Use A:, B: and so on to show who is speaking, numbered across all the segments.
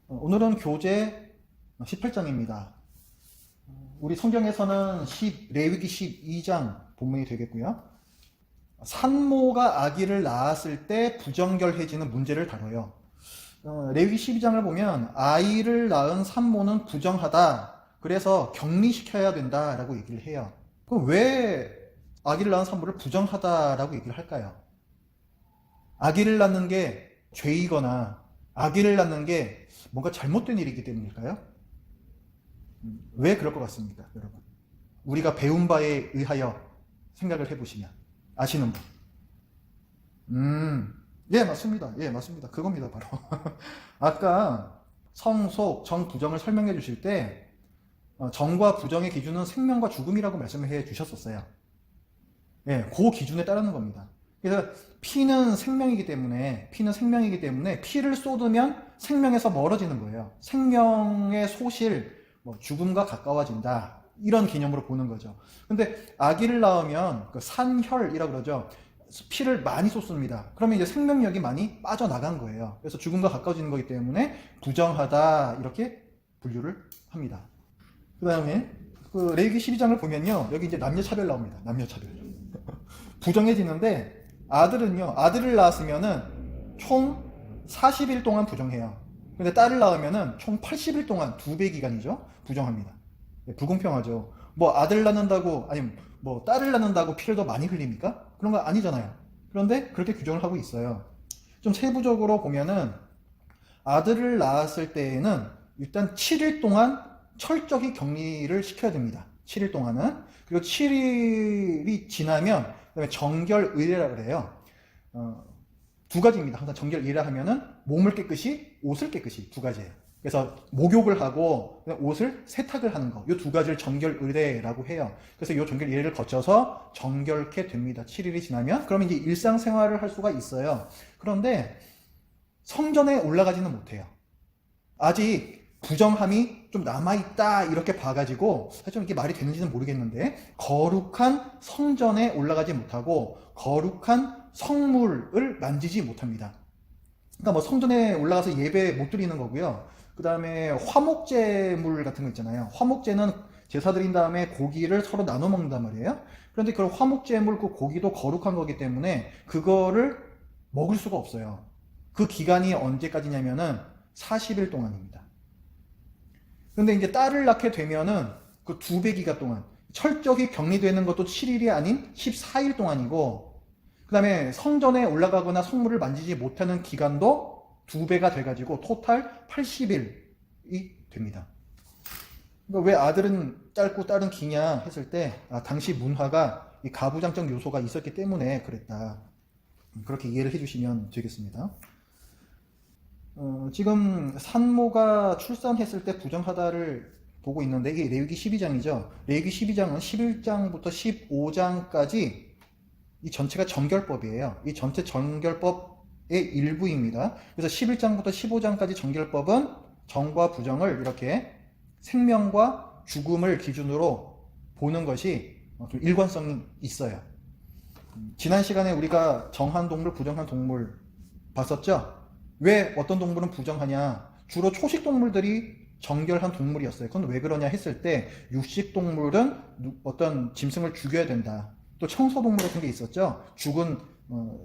A: 오늘은 교재 18장입니다. 우리 성경에서는 레위기 12장 본문이 되겠고요. 산모가 아기를 낳았을 때 부정결해지는 문제를 다뤄요. 레위기 12장을 보면 아이를 낳은 산모는 부정하다. 그래서 격리시켜야 된다라고 얘기를 해요. 그럼 왜 아기를 낳은 산모를 부정하다라고 얘기를 할까요? 아기를 낳는 게 죄이거나 아기를 낳는 게 뭔가 잘못된 일이기 때문일까요? 왜 그럴 것 같습니까, 여러분? 우리가 배운 바에 의하여 생각을 해보시면 아시는 분? 예, 맞습니다. 예, 맞습니다. 그겁니다, 바로. 아까 성, 속, 정, 부정을 설명해 주실 때 정과 부정의 기준은 생명과 죽음이라고 말씀해 주셨었어요. 예, 그 기준에 따르는 겁니다. 그래서 피는 생명이기 때문에 피를 쏟으면 생명에서 멀어지는 거예요. 생명의 소실, 죽음과 가까워진다. 이런 개념으로 보는 거죠. 근데 아기를 낳으면 그 산혈이라고 그러죠. 피를 많이 쏟습니다. 그러면 이제 생명력이 많이 빠져나간 거예요. 그래서 죽음과 가까워지는 거기 때문에 부정하다 이렇게 분류를 합니다. 그 다음에 그 레위기 12장을 보면요. 여기 이제 남녀차별 나옵니다. 남녀차별. 부정해지는데 아들을 낳았으면은 총 40일 동안 부정해요. 근데 딸을 낳으면은 총 80일 동안 2배 기간이죠. 부정합니다. 불공평하죠. 아들 낳는다고 아니면 딸을 낳는다고 피를 더 많이 흘립니까? 그런 거 아니잖아요. 그런데 그렇게 규정을 하고 있어요. 좀 세부적으로 보면은 아들을 낳았을 때에는 일단 7일 동안 철저히 격리를 시켜야 됩니다. 7일 동안은. 그리고 7일이 지나면 그다음에 정결의례라고 그래요. 두 가지입니다. 항상 정결의례 하면은 몸을 깨끗이, 옷을 깨끗이 두 가지예요. 그래서 목욕을 하고 옷을 세탁을 하는 거. 이 두 가지를 정결의례라고 해요. 그래서 이 정결의례를 거쳐서 정결케 됩니다. 7일이 지나면. 그러면 이제 일상생활을 할 수가 있어요. 그런데 성전에 올라가지는 못해요. 아직 부정함이 좀 남아있다 이렇게 봐가지고 사실 이게 말이 되는지는 모르겠는데 거룩한 성전에 올라가지 못하고 거룩한 성물을 만지지 못합니다. 그러니까 성전에 올라가서 예배 못 드리는 거고요. 그 다음에 화목제물 같은 거 있잖아요. 화목제는 제사 드린 다음에 고기를 서로 나눠 먹는단 말이에요. 그런데 그 화목제물 그 고기도 거룩한 거기 때문에 그거를 먹을 수가 없어요. 그 기간이 언제까지냐면은 40일 동안입니다. 근데 이제 딸을 낳게 되면은 그 2배 기간 동안 철저히 격리되는 것도 7일이 아닌 14일 동안이고 그 다음에 성전에 올라가거나 성물을 만지지 못하는 기간도 2배가 돼가지고 토탈 80일이 됩니다. 그러니까 왜 아들은 짧고 딸은 기냐 했을 때 당시 문화가 이 가부장적 요소가 있었기 때문에 그랬다. 그렇게 이해를 해주시면 되겠습니다. 지금 산모가 출산했을 때 부정하다를 보고 있는데 이게 레위기 12장이죠. 레위기 12장은 11장부터 15장까지 이 전체가 정결법이에요. 이 전체 정결법의 일부입니다. 그래서 11장부터 15장까지 정결법은 정과 부정을 이렇게 생명과 죽음을 기준으로 보는 것이 좀 일관성이 있어요. 지난 시간에 우리가 정한 동물, 부정한 동물 봤었죠? 왜 어떤 동물은 부정하냐? 주로 초식 동물들이 정결한 동물이었어요. 그건 왜 그러냐 했을 때 육식 동물은 어떤 짐승을 죽여야 된다. 또 청소동물 같은 게 있었죠. 죽은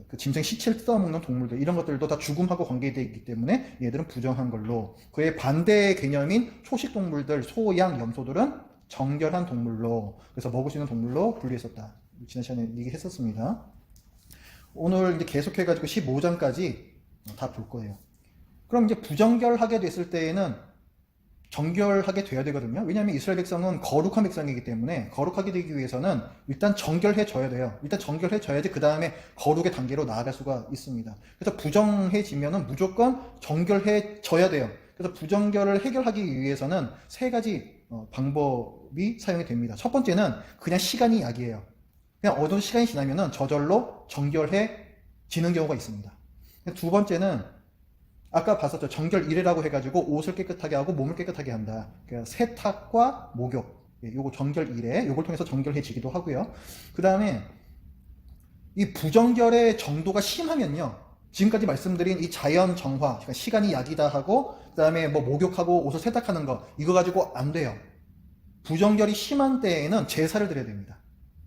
A: 그 짐승 시체를 뜯어먹는 동물들 이런 것들도 다 죽음하고 관계되어 있기 때문에 얘들은 부정한 걸로 그의 반대의 개념인 초식 동물들 소, 양, 염소들은 정결한 동물로 그래서 먹을 수 있는 동물로 분류했었다. 지난 시간에 얘기했었습니다. 오늘 이제 계속해가지고 15장까지 다 볼 거예요. 그럼 이제 부정결하게 됐을 때에는 정결하게 돼야 되거든요. 왜냐하면 이스라엘 백성은 거룩한 백성이기 때문에 거룩하게 되기 위해서는 일단 정결해져야 돼요. 일단 정결해져야지 그 다음에 거룩의 단계로 나아갈 수가 있습니다. 그래서 부정해지면은 무조건 정결해져야 돼요. 그래서 부정결을 해결하기 위해서는 세 가지 방법이 사용이 됩니다. 첫 번째는 그냥 시간이 약이에요. 그냥 어느 정도 시간이 지나면은 저절로 정결해지는 경우가 있습니다. 두 번째는 아까 봤었죠. 정결이래라고 해가지고 옷을 깨끗하게 하고 몸을 깨끗하게 한다. 그러니까 세탁과 목욕. 요거 정결이래. 요걸 통해서 정결해지기도 하고요. 그 다음에 이 부정결의 정도가 심하면요. 지금까지 말씀드린 이 자연 정화, 그러니까 시간이 약이다 하고 그다음에 뭐 목욕하고 옷을 세탁하는 거 이거 가지고 안 돼요. 부정결이 심한 때에는 제사를 드려야 됩니다.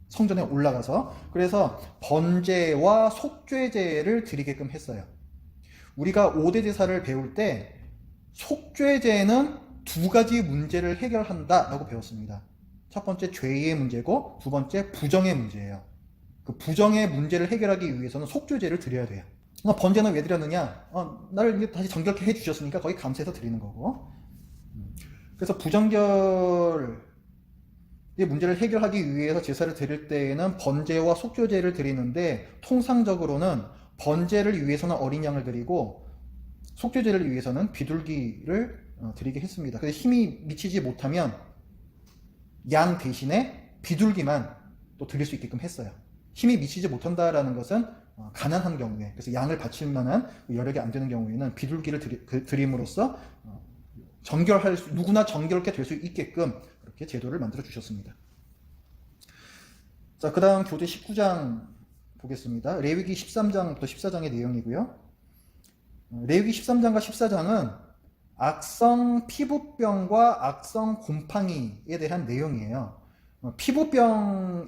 A: 성전에 올라가서. 그래서 번제와 속죄제를 드리게끔 했어요. 우리가 5대 제사를 배울 때 속죄제는 두 가지 문제를 해결한다라고 배웠습니다. 첫 번째 죄의 문제고 두 번째 부정의 문제예요. 그 부정의 문제를 해결하기 위해서는 속죄제를 드려야 돼요. 번제는 왜 드렸느냐? 나를 다시 정결케 해주셨으니까 거기 감사해서 드리는 거고. 그래서 부정결의 문제를 해결하기 위해서 제사를 드릴 때에는 번제와 속죄제를 드리는데 통상적으로는 번제를 위해서는 어린 양을 드리고 속죄제를 위해서는 비둘기를 드리게 했습니다. 그래서 힘이 미치지 못하면 양 대신에 비둘기만 또 드릴 수 있게끔 했어요. 힘이 미치지 못한다라는 것은 가난한 경우에, 그래서 양을 바칠 만한 여력이 안 되는 경우에는 비둘기를 드림으로써 누구나 정결케 될 수 있게끔 그렇게 제도를 만들어 주셨습니다. 자, 그 다음 교재 19장 보겠습니다. 레위기 13장부터 14장의 내용이고요. 레위기 13장과 14장은 악성 피부병과 악성 곰팡이에 대한 내용이에요.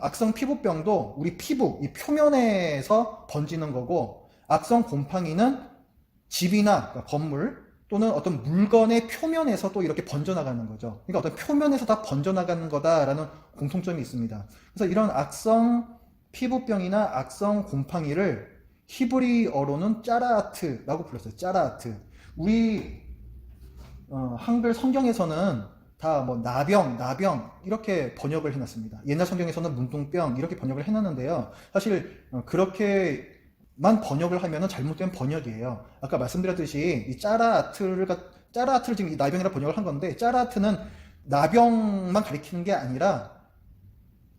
A: 악성 피부병도 우리 피부, 이 표면에서 번지는 거고, 악성 곰팡이는 집이나 그러니까 건물 또는 어떤 물건의 표면에서 또 이렇게 번져나가는 거죠. 그러니까 어떤 표면에서 다 번져나가는 거다라는 공통점이 있습니다. 그래서 이런 악성 피부병이나 악성 곰팡이를 히브리어로는 짜라아트라고 불렀어요. 짜라아트. 우리 한글 성경에서는 다 뭐 나병 이렇게 번역을 해놨습니다. 옛날 성경에서는 문둥병 이렇게 번역을 해놨는데요. 사실 그렇게만 번역을 하면은 잘못된 번역이에요. 아까 말씀드렸듯이 이 짜라아트를 지금 이 나병이라 번역을 한 건데, 짜라아트는 나병만 가리키는 게 아니라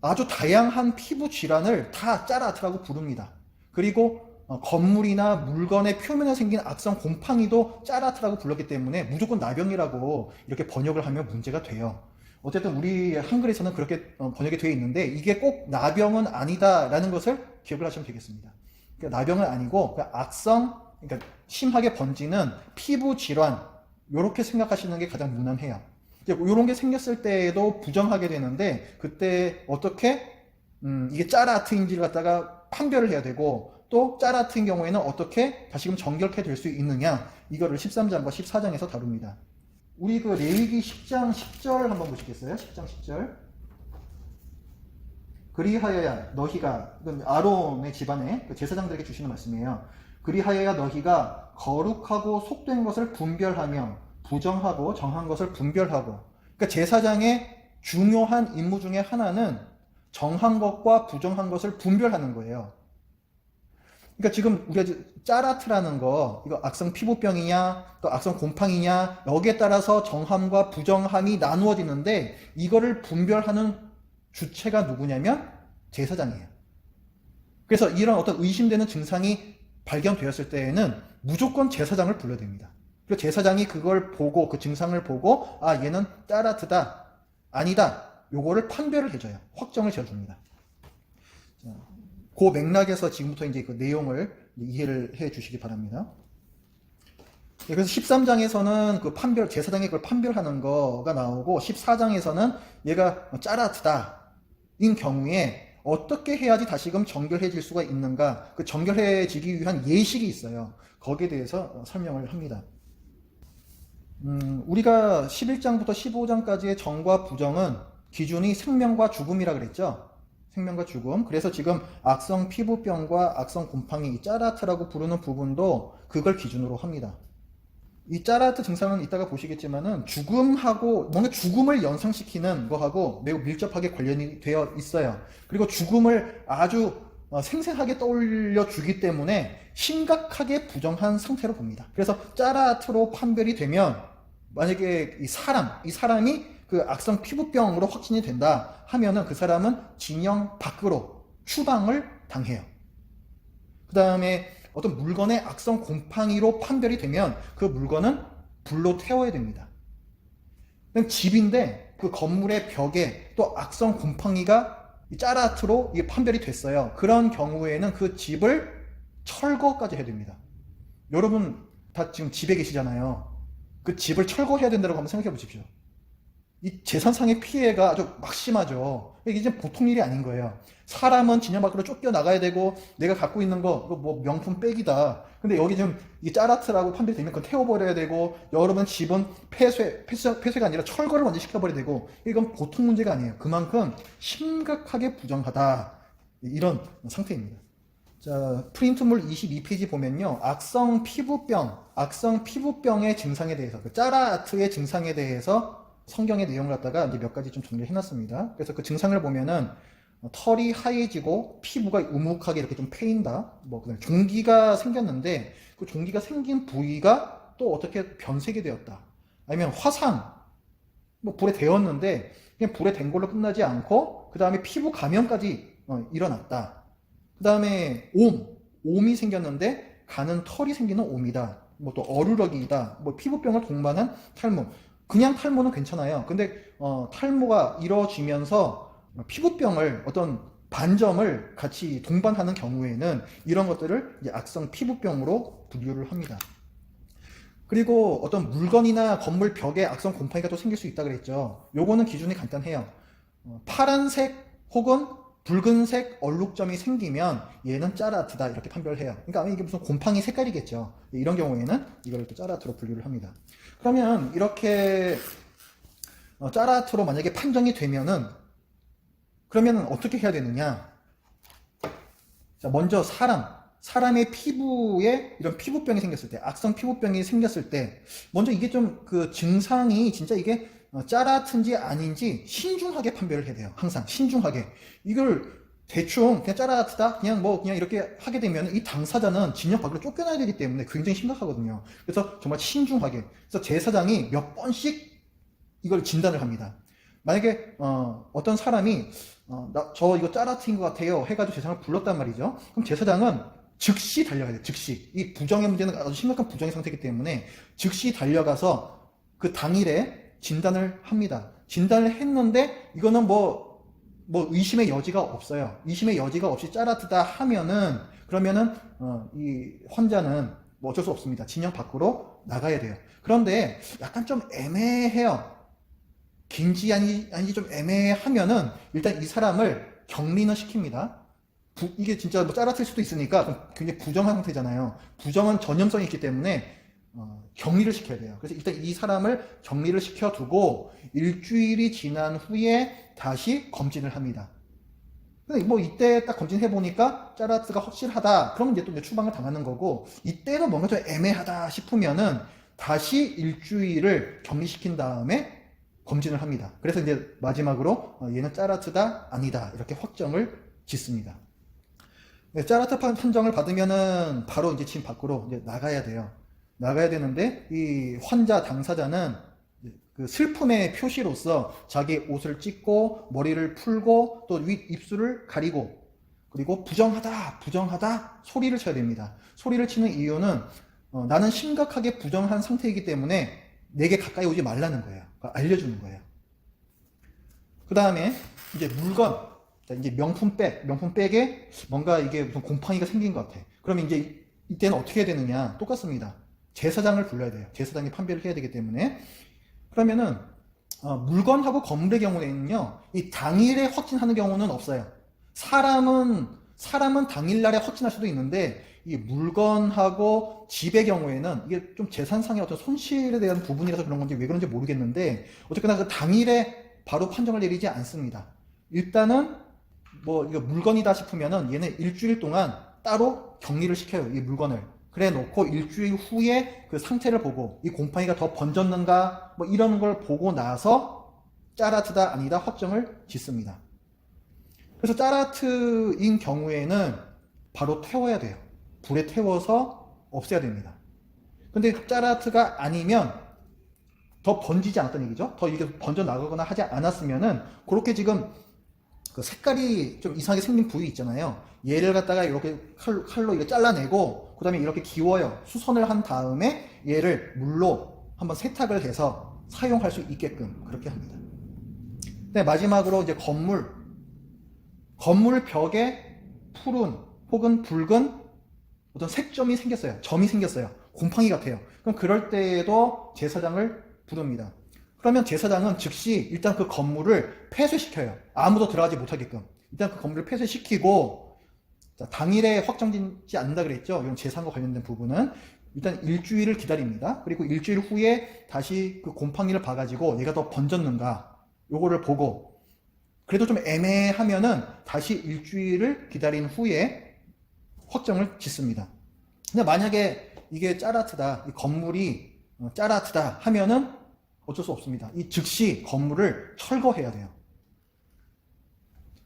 A: 아주 다양한 피부 질환을 다 짜라아트라고 부릅니다. 그리고 건물이나 물건의 표면에 생긴 악성 곰팡이도 짜라아트라고 불렀기 때문에 무조건 나병이라고 이렇게 번역을 하면 문제가 돼요. 어쨌든 우리 한글에서는 그렇게 번역이 되어 있는데 이게 꼭 나병은 아니다라는 것을 기억을 하시면 되겠습니다. 그러니까 나병은 아니고 그러니까 심하게 번지는 피부 질환, 이렇게 생각하시는 게 가장 무난해요. 이런 게 생겼을 때에도 부정하게 되는데 그때 어떻게 이게 짜라아트인지를 갖다가 판별을 해야 되고, 또 짜라아트인 경우에는 어떻게 다시금 정결케 될 수 있느냐, 이거를 13장과 14장에서 다룹니다. 우리 그 레위기 10장 10절 한번 보시겠어요? 10장 10절. 그리하여야 너희가, 아론의 집안에 제사장들에게 주시는 말씀이에요. 그리하여야 너희가 거룩하고 속된 것을 분별하며 부정하고 정한 것을 분별하고. 그러니까 제사장의 중요한 임무 중에 하나는 정한 것과 부정한 것을 분별하는 거예요. 그러니까 지금 우리가 짜라트라는 거, 이거 악성 피부병이냐 또 악성 곰팡이냐, 여기에 따라서 정함과 부정함이 나누어지는데 이거를 분별하는 주체가 누구냐면 제사장이에요. 그래서 이런 어떤 의심되는 증상이 발견되었을 때에는 무조건 제사장을 불러야 됩니다. 그리고 제사장이 그걸 보고, 그 증상을 보고, 얘는 짜라트다, 아니다, 요거를 판별을 해줘요. 확정을 지어줍니다. 그 맥락에서 지금부터 이제 그 내용을 이해를 해 주시기 바랍니다. 그래서 13장에서는 그 제사장이 그걸 판별하는 거가 나오고, 14장에서는 얘가 짜라트다 인 경우에 어떻게 해야지 다시금 정결해질 수가 있는가, 그 정결해지기 위한 예식이 있어요. 거기에 대해서 설명을 합니다. 우리가 11장부터 15장까지의 정과 부정은 기준이 생명과 죽음이라 그랬죠. 생명과 죽음. 그래서 지금 악성 피부병과 악성 곰팡이, 짜라트라고 부르는 부분도 그걸 기준으로 합니다. 이 짜라트 증상은 이따가 보시겠지만은 죽음하고, 뭔가 죽음을 연상시키는 거하고 매우 밀접하게 관련이 되어 있어요. 그리고 죽음을 아주 생생하게 떠올려 주기 때문에 심각하게 부정한 상태로 봅니다. 그래서 짜라트로 판별이 되면, 만약에 이 사람이 그 악성 피부병으로 확진이 된다 하면은 그 사람은 진영 밖으로 추방을 당해요. 그 다음에 어떤 물건의 악성 곰팡이로 판별이 되면 그 물건은 불로 태워야 됩니다. 집인데 그 건물의 벽에 또 악성 곰팡이가 짜라트로 이게 판별이 됐어요. 그런 경우에는 그 집을 철거까지 해야 됩니다. 여러분 다 지금 집에 계시잖아요. 그 집을 철거해야 된다고 한번 생각해 보십시오. 이 재산상의 피해가 아주 막심하죠. 이게 이제 보통 일이 아닌 거예요. 사람은 진영 밖으로 쫓겨나가야 되고, 내가 갖고 있는 거, 이거 뭐 명품 백이다. 근데 여기 지금 이 짜라트라고 판별되면 그건 태워버려야 되고, 여러분 집은 폐쇄가 아니라 철거를 먼저 시켜버려야 되고, 이건 보통 문제가 아니에요. 그만큼 심각하게 부정하다. 이런 상태입니다. 자, 프린트물 22페이지 보면요. 악성 피부병의 증상에 대해서, 그 짜라아트의 증상에 대해서 성경의 내용을 갖다가 이제 몇 가지 좀 정리를 해놨습니다. 그래서 그 증상을 보면은 털이 하얘지고 피부가 우묵하게 이렇게 좀 패인다. 뭐 그다음에 종기가 생겼는데 그 종기가 생긴 부위가 또 어떻게 변색이 되었다. 아니면 화상, 뭐 불에 데웠는데 그냥 불에 댄 걸로 끝나지 않고 그 다음에 피부 감염까지 일어났다. 그 다음에 옴이 생겼는데 가는 털이 생기는 옴이다. 뭐 또 어루러기이다. 뭐 피부병을 동반한 탈모. 그냥 탈모는 괜찮아요. 근데 탈모가 이루어지면서 피부병을 어떤 반점을 같이 동반하는 경우에는 이런 것들을 이제 악성 피부병으로 분류를 합니다. 그리고 어떤 물건이나 건물 벽에 악성 곰팡이가 또 생길 수 있다 그랬죠. 요거는 기준이 간단해요. 파란색 혹은 붉은색 얼룩점이 생기면 얘는 짜라트다 이렇게 판별해요. 그러니까 아마 이게 무슨 곰팡이 색깔이겠죠. 이런 경우에는 이걸 또 짜라트로 분류를 합니다. 그러면 이렇게 짜라트로 만약에 판정이 되면은 그러면 어떻게 해야 되느냐? 자, 먼저 사람의 피부에 이런 피부병이 생겼을 때, 악성 피부병이 생겼을 때, 먼저 이게 좀 그 증상이 진짜 이게 짜라트인지 아닌지 신중하게 판별을 해야 돼요. 항상 신중하게. 이걸 대충 그냥 짜라트다 그냥 뭐 그냥 이렇게 하게 되면 이 당사자는 진영 밖으로 쫓겨나야 되기 때문에 굉장히 심각하거든요. 그래서 정말 신중하게. 그래서 제사장이 몇 번씩 이걸 진단을 합니다. 만약에 어떤 사람이 저 이거 짜라트인 것 같아요 해가지고 제사장을 불렀단 말이죠. 그럼 제사장은 즉시 달려가야 돼요. 즉시. 이 부정의 문제는 아주 심각한 부정의 상태이기 때문에 즉시 달려가서 그 당일에 진단을 합니다. 진단을 했는데 이거는 뭐 의심의 여지가 없어요. 의심의 여지가 없이 짜라트다 하면은 그러면은 이 환자는 뭐 어쩔 수 없습니다. 진영 밖으로 나가야 돼요. 그런데 약간 좀 애매해요. 긴지 아닌지 좀 애매하면은 일단 이 사람을 격리는 시킵니다. 이게 진짜 뭐 짜라트일 수도 있으니까 굉장히 부정한 상태잖아요. 부정은 전염성이 있기 때문에 격리를 시켜야 돼요. 그래서 일단 이 사람을 격리를 시켜두고 일주일이 지난 후에 다시 검진을 합니다. 근데 뭐 이때 딱 검진해 보니까 짜라트가 확실하다. 그러면 이제 또 추방을 당하는 거고, 이때는 뭔가 좀 애매하다 싶으면은 다시 일주일을 격리시킨 다음에 검진을 합니다. 그래서 이제 마지막으로 얘는 짜라트다 아니다 이렇게 확정을 짓습니다. 네, 짜라트 판정을 받으면은 바로 이제 집 밖으로 이제 나가야 돼요. 나가야 되는데 이 환자 당사자는 그 슬픔의 표시로서 자기 옷을 찢고 머리를 풀고 또 윗 입술을 가리고 그리고 부정하다 소리를 쳐야 됩니다. 소리를 치는 이유는 나는 심각하게 부정한 상태이기 때문에 내게 가까이 오지 말라는 거예요. 그러니까 알려주는 거예요. 그 다음에 이제 물건, 이제 명품백에 뭔가 이게 무슨 곰팡이가 생긴 것 같아. 그러면 이제 이때는 어떻게 해야 되느냐? 똑같습니다. 제사장을 불러야 돼요. 제사장이 판별을 해야 되기 때문에. 그러면은 물건하고 건물의 경우에는요, 이 당일에 확진하는 경우는 없어요. 사람은 당일날에 확진할 수도 있는데 이 물건하고 집의 경우에는 이게 좀 재산상의 어떤 손실에 대한 부분이라서 그런 건지 왜 그런지 모르겠는데 어쨌거나 그 당일에 바로 판정을 내리지 않습니다. 일단은 뭐 이거 물건이다 싶으면은 얘는 일주일 동안 따로 격리를 시켜요. 이 물건을. 그래 놓고 일주일 후에 그 상태를 보고 이 곰팡이가 더 번졌는가 뭐 이런 걸 보고 나서 짜라트다 아니다 확정을 짓습니다. 그래서 짜라트인 경우에는 바로 태워야 돼요. 불에 태워서 없애야 됩니다. 근데 짜라트가 아니면 더 번지지 않았던 얘기죠. 더 이게 번져 나가거나 하지 않았으면은 그렇게 지금 그 색깔이 좀 이상하게 생긴 부위 있잖아요. 얘를 갖다가 이렇게 칼로 이렇게 잘라내고 그 다음에 이렇게 기워요. 수선을 한 다음에 얘를 물로 한번 세탁을 해서 사용할 수 있게끔 그렇게 합니다. 네, 마지막으로 이제 건물 벽에 푸른 혹은 붉은 어떤 색점이 생겼어요. 점이 생겼어요. 곰팡이 같아요. 그럼 그럴 때에도 제사장을 부릅니다. 그러면 제사장은 즉시 일단 그 건물을 폐쇄시켜요. 아무도 들어가지 못하게끔. 일단 그 건물을 폐쇄시키고, 자, 당일에 확정되지 않는다 그랬죠. 이런 제사과 관련된 부분은. 일단 일주일을 기다립니다. 그리고 일주일 후에 다시 그 곰팡이를 봐가지고 얘가 더 번졌는가, 요거를 보고, 그래도 좀 애매하면은 다시 일주일을 기다린 후에 확정을 짓습니다. 근데 만약에 이게 짜라트다, 이 건물이 짜라트다 하면은 어쩔 수 없습니다. 이 즉시 건물을 철거해야 돼요.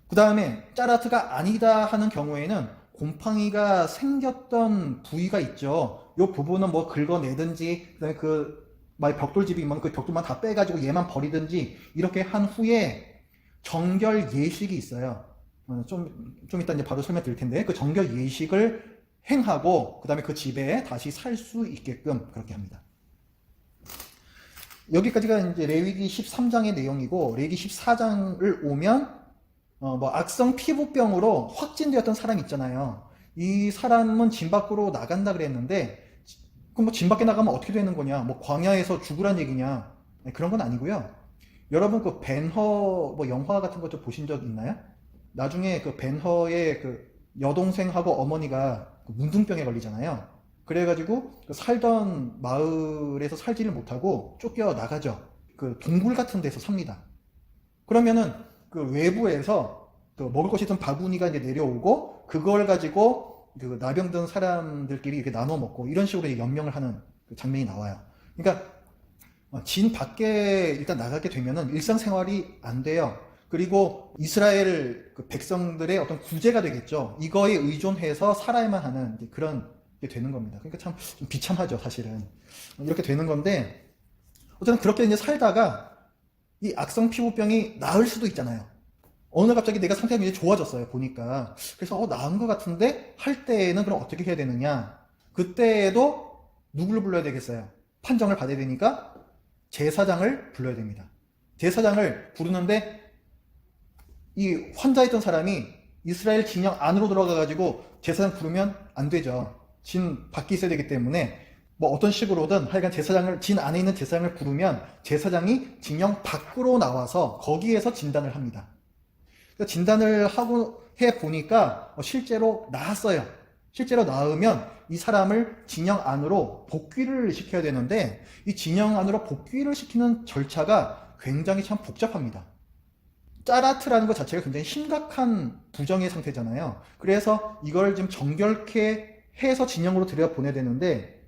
A: 그 다음에 짜라트가 아니다 하는 경우에는 곰팡이가 생겼던 부위가 있죠. 이 부분은 뭐 긁어내든지, 그다음에 만약 벽돌집이면 그 벽돌만 다 빼가지고 얘만 버리든지 이렇게 한 후에 정결 예식이 있어요. 좀 이따 이제 바로 설명 드릴 텐데, 그 정결 예식을 행하고, 그 다음에 그 집에 다시 살 수 있게끔 그렇게 합니다. 여기까지가 이제 레위기 13장의 내용이고, 레위기 14장을 오면 뭐 악성 피부병으로 확진되었던 사람이 있잖아요. 이 사람은 진 밖으로 나간다 그랬는데, 그럼 뭐 진 밖에 나가면 어떻게 되는 거냐? 뭐 광야에서 죽으란 얘기냐? 그런 건 아니고요. 여러분 그 벤허 뭐 영화 같은 거 좀 보신 적 있나요? 나중에 그 벤허의 그 여동생하고 어머니가 그 문둥병에 걸리잖아요. 그래가지고 그 살던 마을에서 살지를 못하고 쫓겨 나가죠. 그 동굴 같은 데서 삽니다. 그러면은 그 외부에서 그 먹을 것이 있던 바구니가 이제 내려오고, 그걸 가지고 그 나병든 사람들끼리 이렇게 나눠 먹고, 이런 식으로 연명을 하는 그 장면이 나와요. 그러니까 진 밖에 일단 나가게 되면은 일상생활이 안 돼요. 그리고 이스라엘 그 백성들의 어떤 구제가 되겠죠. 이거에 의존해서 살아야만 하는 그런 게 되는 겁니다. 그러니까 참 좀 비참하죠, 사실은. 이렇게 되는 건데, 어쨌든 그렇게 이제 살다가 이 악성 피부병이 나을 수도 있잖아요. 어느 날 갑자기 내가 상태가 굉장히 좋아졌어요, 보니까. 그래서 나은 것 같은데 할 때에는 그럼 어떻게 해야 되느냐? 그때에도 누구를 불러야 되겠어요? 판정을 받아야 되니까 제사장을 불러야 됩니다. 제사장을 부르는데, 이 환자였던 사람이 이스라엘 진영 안으로 들어가가지고 제사장 부르면 안 되죠. 진 밖에 있어야 되기 때문에 뭐 어떤 식으로든 하여간 제사장을, 진 안에 있는 제사장을 부르면 제사장이 진영 밖으로 나와서 거기에서 진단을 합니다. 그러니까 진단을 하고 해 보니까 실제로 나았어요. 실제로 나으면 이 사람을 진영 안으로 복귀를 시켜야 되는데, 이 진영 안으로 복귀를 시키는 절차가 굉장히 참 복잡합니다. 짜라트라는 것 자체가 굉장히 심각한 부정의 상태잖아요. 그래서 이걸 좀 정결케 해서 진영으로 들여보내야 되는데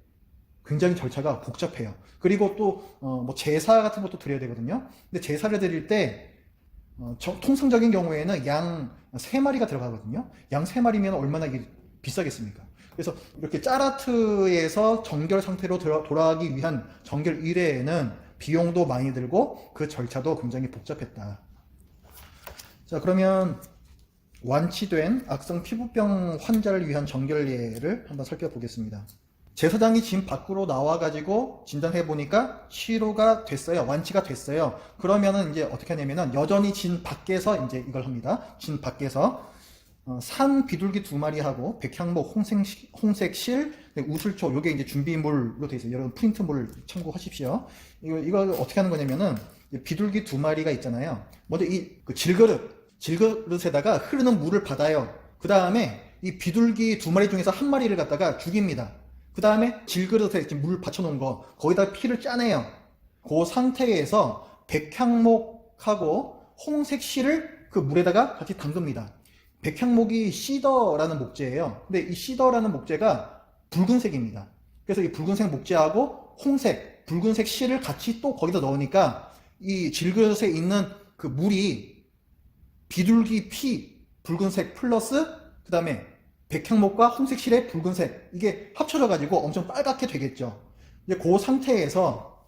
A: 굉장히 절차가 복잡해요. 그리고 또 뭐 제사 같은 것도 드려야 되거든요. 근데 제사를 드릴 때 통상적인 경우에는 양 3마리가 들어가거든요. 양 3마리면 얼마나 이게 비싸겠습니까? 그래서 이렇게 짜라트에서 정결 상태로 돌아가기 위한 정결 이래에는 비용도 많이 들고 그 절차도 굉장히 복잡했다. 자, 그러면 완치된 악성 피부병 환자를 위한 정결례를 한번 살펴보겠습니다. 제사장이 진 밖으로 나와가지고 진단해 보니까 치료가 됐어요. 완치가 됐어요. 그러면은 이제 어떻게 하냐면은 여전히 진 밖에서 이제 이걸 합니다. 진 밖에서 산 비둘기 2마리하고 백향목, 홍색실, 우슬초, 요게 이제 준비물로 되어 있어요. 여러분 프린트물 참고하십시오. 이거 어떻게 하는 거냐면은 비둘기 2마리가 있잖아요. 먼저 그 질그릇에다가 흐르는 물을 받아요. 그 다음에 이 비둘기 2마리 중에서 한 마리를 갖다가 죽입니다. 그 다음에 질그릇에 지금 물 받쳐놓은 거, 거기다 피를 짜내요. 그 상태에서 백향목하고 홍색실을 그 물에다가 같이 담급니다. 백향목이 시더라는 목재예요. 근데 이 시더라는 목재가 붉은색입니다. 그래서 이 붉은색 목재하고 홍색, 붉은색 실을 같이 또 거기다 넣으니까 이 질그릇에 있는 그 물이 비둘기 피 붉은색 플러스 그 다음에 백향목과 홍색실의 붉은색, 이게 합쳐져 가지고 엄청 빨갛게 되겠죠. 이제 그 상태에서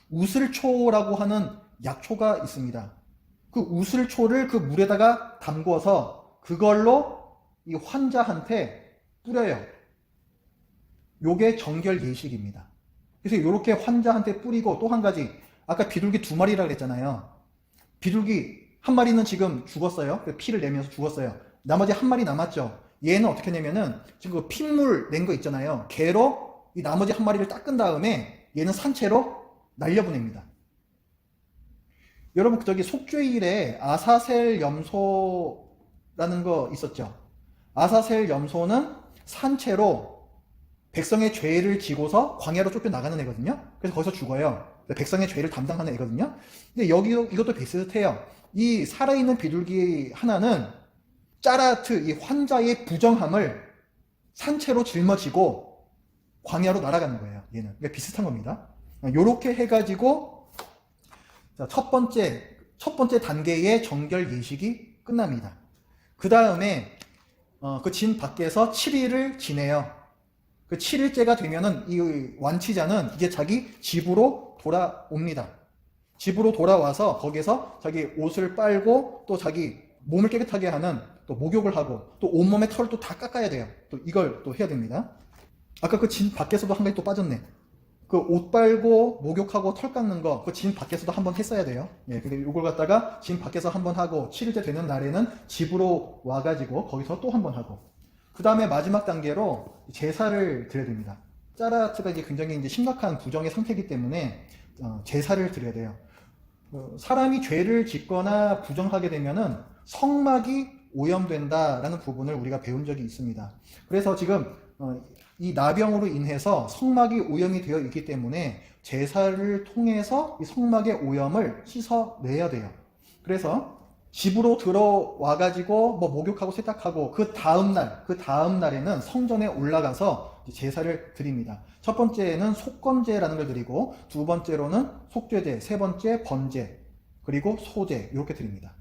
A: 우슬초라고 하는 약초가 있습니다. 그 우슬초를 그 물에다가 담궈서 그걸로 이 환자한테 뿌려요. 요게 정결 예식입니다. 그래서 이렇게 환자한테 뿌리고, 또 한 가지, 아까 비둘기 2마리라 그랬잖아요. 비둘기 한 마리는 지금 죽었어요. 피를 내면서 죽었어요. 나머지 한 마리 남았죠. 얘는 어떻게 하냐면은 지금 그 핏물 낸 거 있잖아요. 걔로 이 나머지 한 마리를 닦은 다음에 얘는 산채로 날려보냅니다. 여러분 저기 속죄일에 아사셀 염소라는 거 있었죠. 아사셀 염소는 산채로 백성의 죄를 지고서 광야로 쫓겨나가는 애거든요. 그래서 거기서 죽어요. 백성의 죄를 담당하는 애거든요. 근데 여기도 이것도 비슷해요. 이 살아있는 비둘기 하나는 짜라트 이 환자의 부정함을 산채로 짊어지고 광야로 날아가는 거예요. 얘는 그러니까 비슷한 겁니다. 요렇게 해가지고 자, 첫 번째 단계의 정결 예식이 끝납니다. 그 다음에 그 진 밖에서 7일을 지내요. 그 7일째가 되면은 이 완치자는 이제 자기 집으로 돌아옵니다. 집으로 돌아와서 거기서 자기 옷을 빨고 또 자기 몸을 깨끗하게 하는 또 목욕을 하고 또 온몸의 털을 또 다 깎아야 돼요. 또 이걸 또 해야 됩니다. 아까 그 진 밖에서도 한 가지 또 빠졌네. 그 옷 빨고 목욕하고 털 깎는 거 그 진 밖에서도 한번 했어야 돼요. 예, 근데 이걸 갖다가 진 밖에서 한번 하고 7일째 되는 날에는 집으로 와가지고 거기서 또 한번 하고 그 다음에 마지막 단계로 제사를 드려야 됩니다. 짜라트가 이제 굉장히 이제 심각한 부정의 상태이기 때문에 제사를 드려야 돼요. 사람이 죄를 짓거나 부정하게 되면은 성막이 오염된다라는 부분을 우리가 배운 적이 있습니다. 그래서 지금 이 나병으로 인해서 성막이 오염이 되어 있기 때문에 제사를 통해서 이 성막의 오염을 씻어내야 돼요. 그래서 집으로 들어와가지고 뭐 목욕하고 세탁하고 그 다음날에는 성전에 올라가서 제사를 드립니다. 첫 번째는 속건제라는 걸 드리고 두 번째로는 속죄제, 세 번째 번제, 그리고 소제 이렇게 드립니다.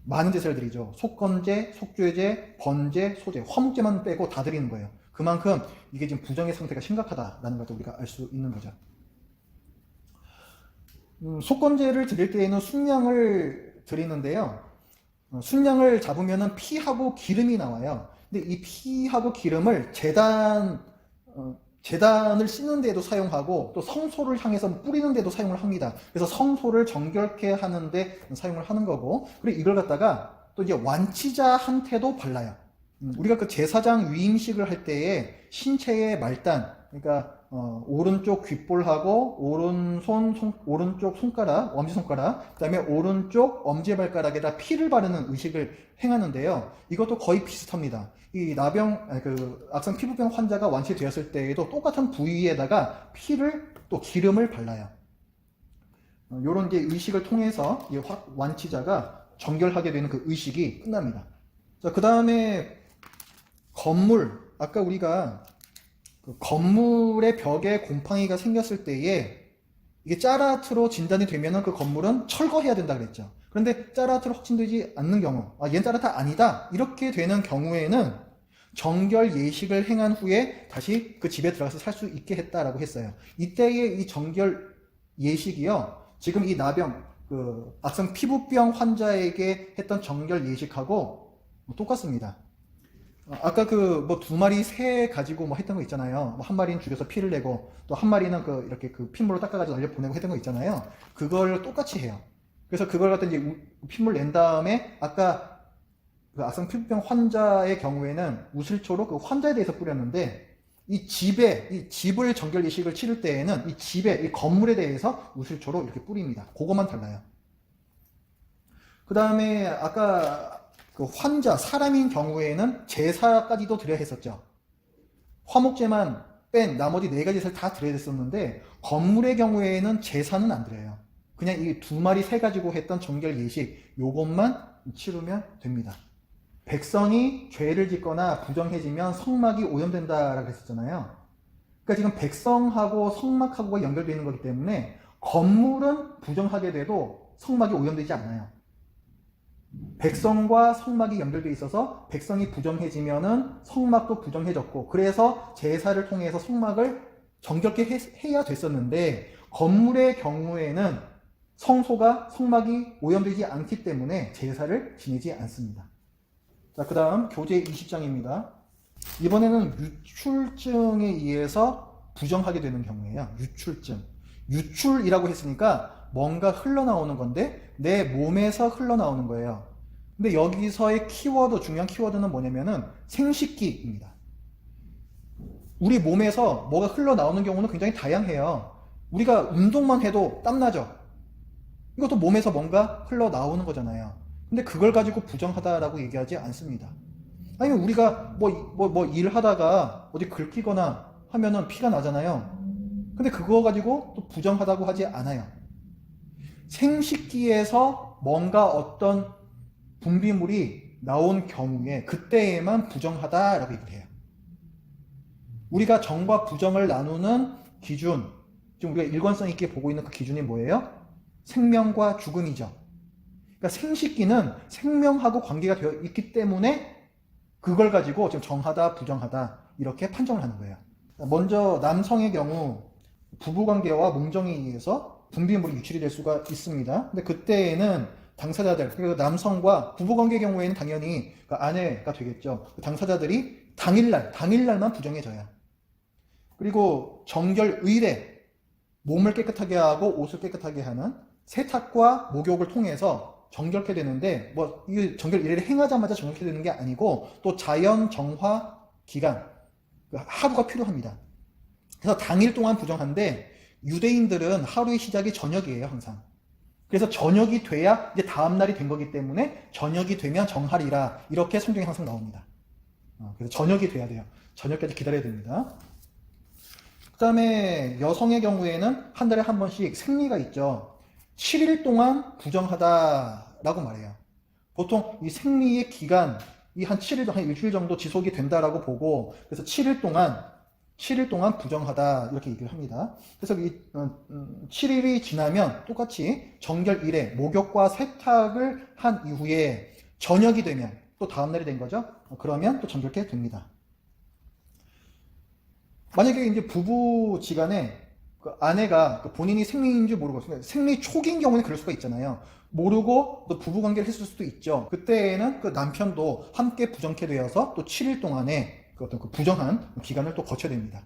A: 많은 제사를 드리죠. 속건제, 속죄제, 번제, 소제, 화목제만 빼고 다 드리는 거예요. 그만큼 이게 지금 부정의 상태가 심각하다라는 것도 우리가 알 수 있는 거죠. 속건제를 드릴 때에는 순양을 드리는데요. 순양을 잡으면은 피하고 기름이 나와요. 근데 이 피하고 기름을 제단을 씻는 데도 사용하고 또 성소를 향해서 뿌리는 데도 사용을 합니다. 그래서 성소를 정결케 하는데 사용을 하는 거고, 그리고 이걸 갖다가 또 이제 완치자한테도 발라요. 우리가 그 제사장 위임식을 할 때에 신체의 말단, 그러니까 오른쪽 귓볼하고 오른쪽 손가락, 엄지손가락, 그 다음에 오른쪽 엄지발가락에다 피를 바르는 의식을 행하는데요. 이것도 거의 비슷합니다. 이 악성 피부병 환자가 완치되었을 때에도 똑같은 부위에다가 피를 또 기름을 발라요. 요런 이제 의식을 통해서 이 완치자가 정결하게 되는 그 의식이 끝납니다. 자, 그 다음에 건물, 아까 우리가 그 건물의 벽에 곰팡이가 생겼을 때에 이게 짜라트로 진단이 되면은 그 건물은 철거해야 된다 그랬죠. 그런데 짜라트로 확진되지 않는 경우, 얘는 짜라트 아니다 이렇게 되는 경우에는 정결 예식을 행한 후에 다시 그 집에 들어가서 살 수 있게 했다라고 했어요. 이때의 이 정결 예식이요, 지금 이 악성 피부병 환자에게 했던 정결 예식하고 똑같습니다. 아까 두 마리 새 가지고 했던 거 있잖아요. 한 마리는 죽여서 피를 내고 또 한 마리는 이렇게 핏물로 닦아가지고 날려 보내고 했던 거 있잖아요. 그걸 똑같이 해요. 그래서 그걸 갖다 이제 핏물 낸 다음에 아까 그 악성 피부병 환자의 경우에는 우슬초로 그 환자에 대해서 뿌렸는데 이 집을 정결 예식을 치를 때에는 이 건물에 대해서 우슬초로 이렇게 뿌립니다. 그것만 달라요. 그 다음에 아까 그 환자, 사람인 경우에는 제사까지도 드려야 했었죠. 화목제만 뺀 나머지 4가지 제사를 다 드려야 했었는데 건물의 경우에는 제사는 안 드려요. 그냥 이 2마리 새 가지고 했던 정결 예식 요것만 치르면 됩니다. 백성이 죄를 짓거나 부정해지면 성막이 오염된다라고 했었잖아요. 그러니까 지금 백성하고 성막하고가 연결되어 있는 거기 때문에 건물은 부정하게 돼도 성막이 오염되지 않아요. 백성과 성막이 연결되어 있어서 백성이 부정해지면은 성막도 부정해졌고, 그래서 제사를 통해서 성막을 정결케 해야 됐었는데 건물의 경우에는 성막이 오염되지 않기 때문에 제사를 지내지 않습니다. 자, 그 다음 교재 20장입니다. 이번에는 유출증에 의해서 부정하게 되는 경우예요. 유출증. 유출이라고 했으니까 뭔가 흘러나오는 건데 내 몸에서 흘러나오는 거예요. 근데 여기서의 중요한 키워드는 뭐냐면은 생식기입니다. 우리 몸에서 뭐가 흘러나오는 경우는 굉장히 다양해요. 우리가 운동만 해도 땀나죠? 이것도 몸에서 뭔가 흘러나오는 거잖아요. 근데 그걸 가지고 부정하다라고 얘기하지 않습니다. 아니면 우리가 뭐 일하다가 어디 긁히거나 하면은 피가 나잖아요. 근데 그거 가지고 또 부정하다고 하지 않아요. 생식기에서 뭔가 어떤 분비물이 나온 경우에 그때에만 부정하다라고 얘기를 해요. 우리가 정과 부정을 나누는 기준, 지금 우리가 일관성 있게 보고 있는 그 기준이 뭐예요? 생명과 죽음이죠. 그러니까 생식기는 생명하고 관계가 되어 있기 때문에 그걸 가지고 지금 정하다, 부정하다 이렇게 판정을 하는 거예요. 먼저 남성의 경우 부부관계와 몽정에 의해서 분비물이 유출이 될 수가 있습니다. 근데 그때에는 당사자들, 그리고 남성과 부부관계의 경우에는 당연히 그 아내가 되겠죠. 그 당사자들이 당일날만 부정해져요. 그리고 정결의례, 몸을 깨끗하게 하고 옷을 깨끗하게 하는 세탁과 목욕을 통해서 정결케 되는데, 뭐, 이 정결의례를 행하자마자 정결케 되는 게 아니고, 또 자연 정화 기간, 하루가 필요합니다. 그래서 당일 동안 부정한데, 유대인들은 하루의 시작이 저녁이에요, 항상. 그래서 저녁이 돼야 이제 다음날이 된 거기 때문에 저녁이 되면 정하리라. 이렇게 성경에 항상 나옵니다. 그래서 저녁이 돼야 돼요. 저녁까지 기다려야 됩니다. 그 다음에 여성의 경우에는 한 달에 한 번씩 생리가 있죠. 7일 동안 부정하다라고 말해요. 보통 이 생리의 기간이 한 7일, 한 일주일 정도 지속이 된다라고 보고, 그래서 7일 동안 부정하다 이렇게 얘기를 합니다. 그래서 이 7일이 지나면 똑같이 정결일에 목욕과 세탁을 한 이후에 저녁이 되면 또 다음날이 된 거죠. 그러면 또 정결케 됩니다. 만약에 이제 부부지간에 그 아내가 본인이 생리인 줄 모르고 생리 초기인 경우는 그럴 수가 있잖아요. 모르고 또 부부관계를 했을 수도 있죠. 그때에는 그 남편도 함께 부정케 되어서 또 7일 동안에 그 어떤 그 부정한 기간을 또 거쳐야 됩니다.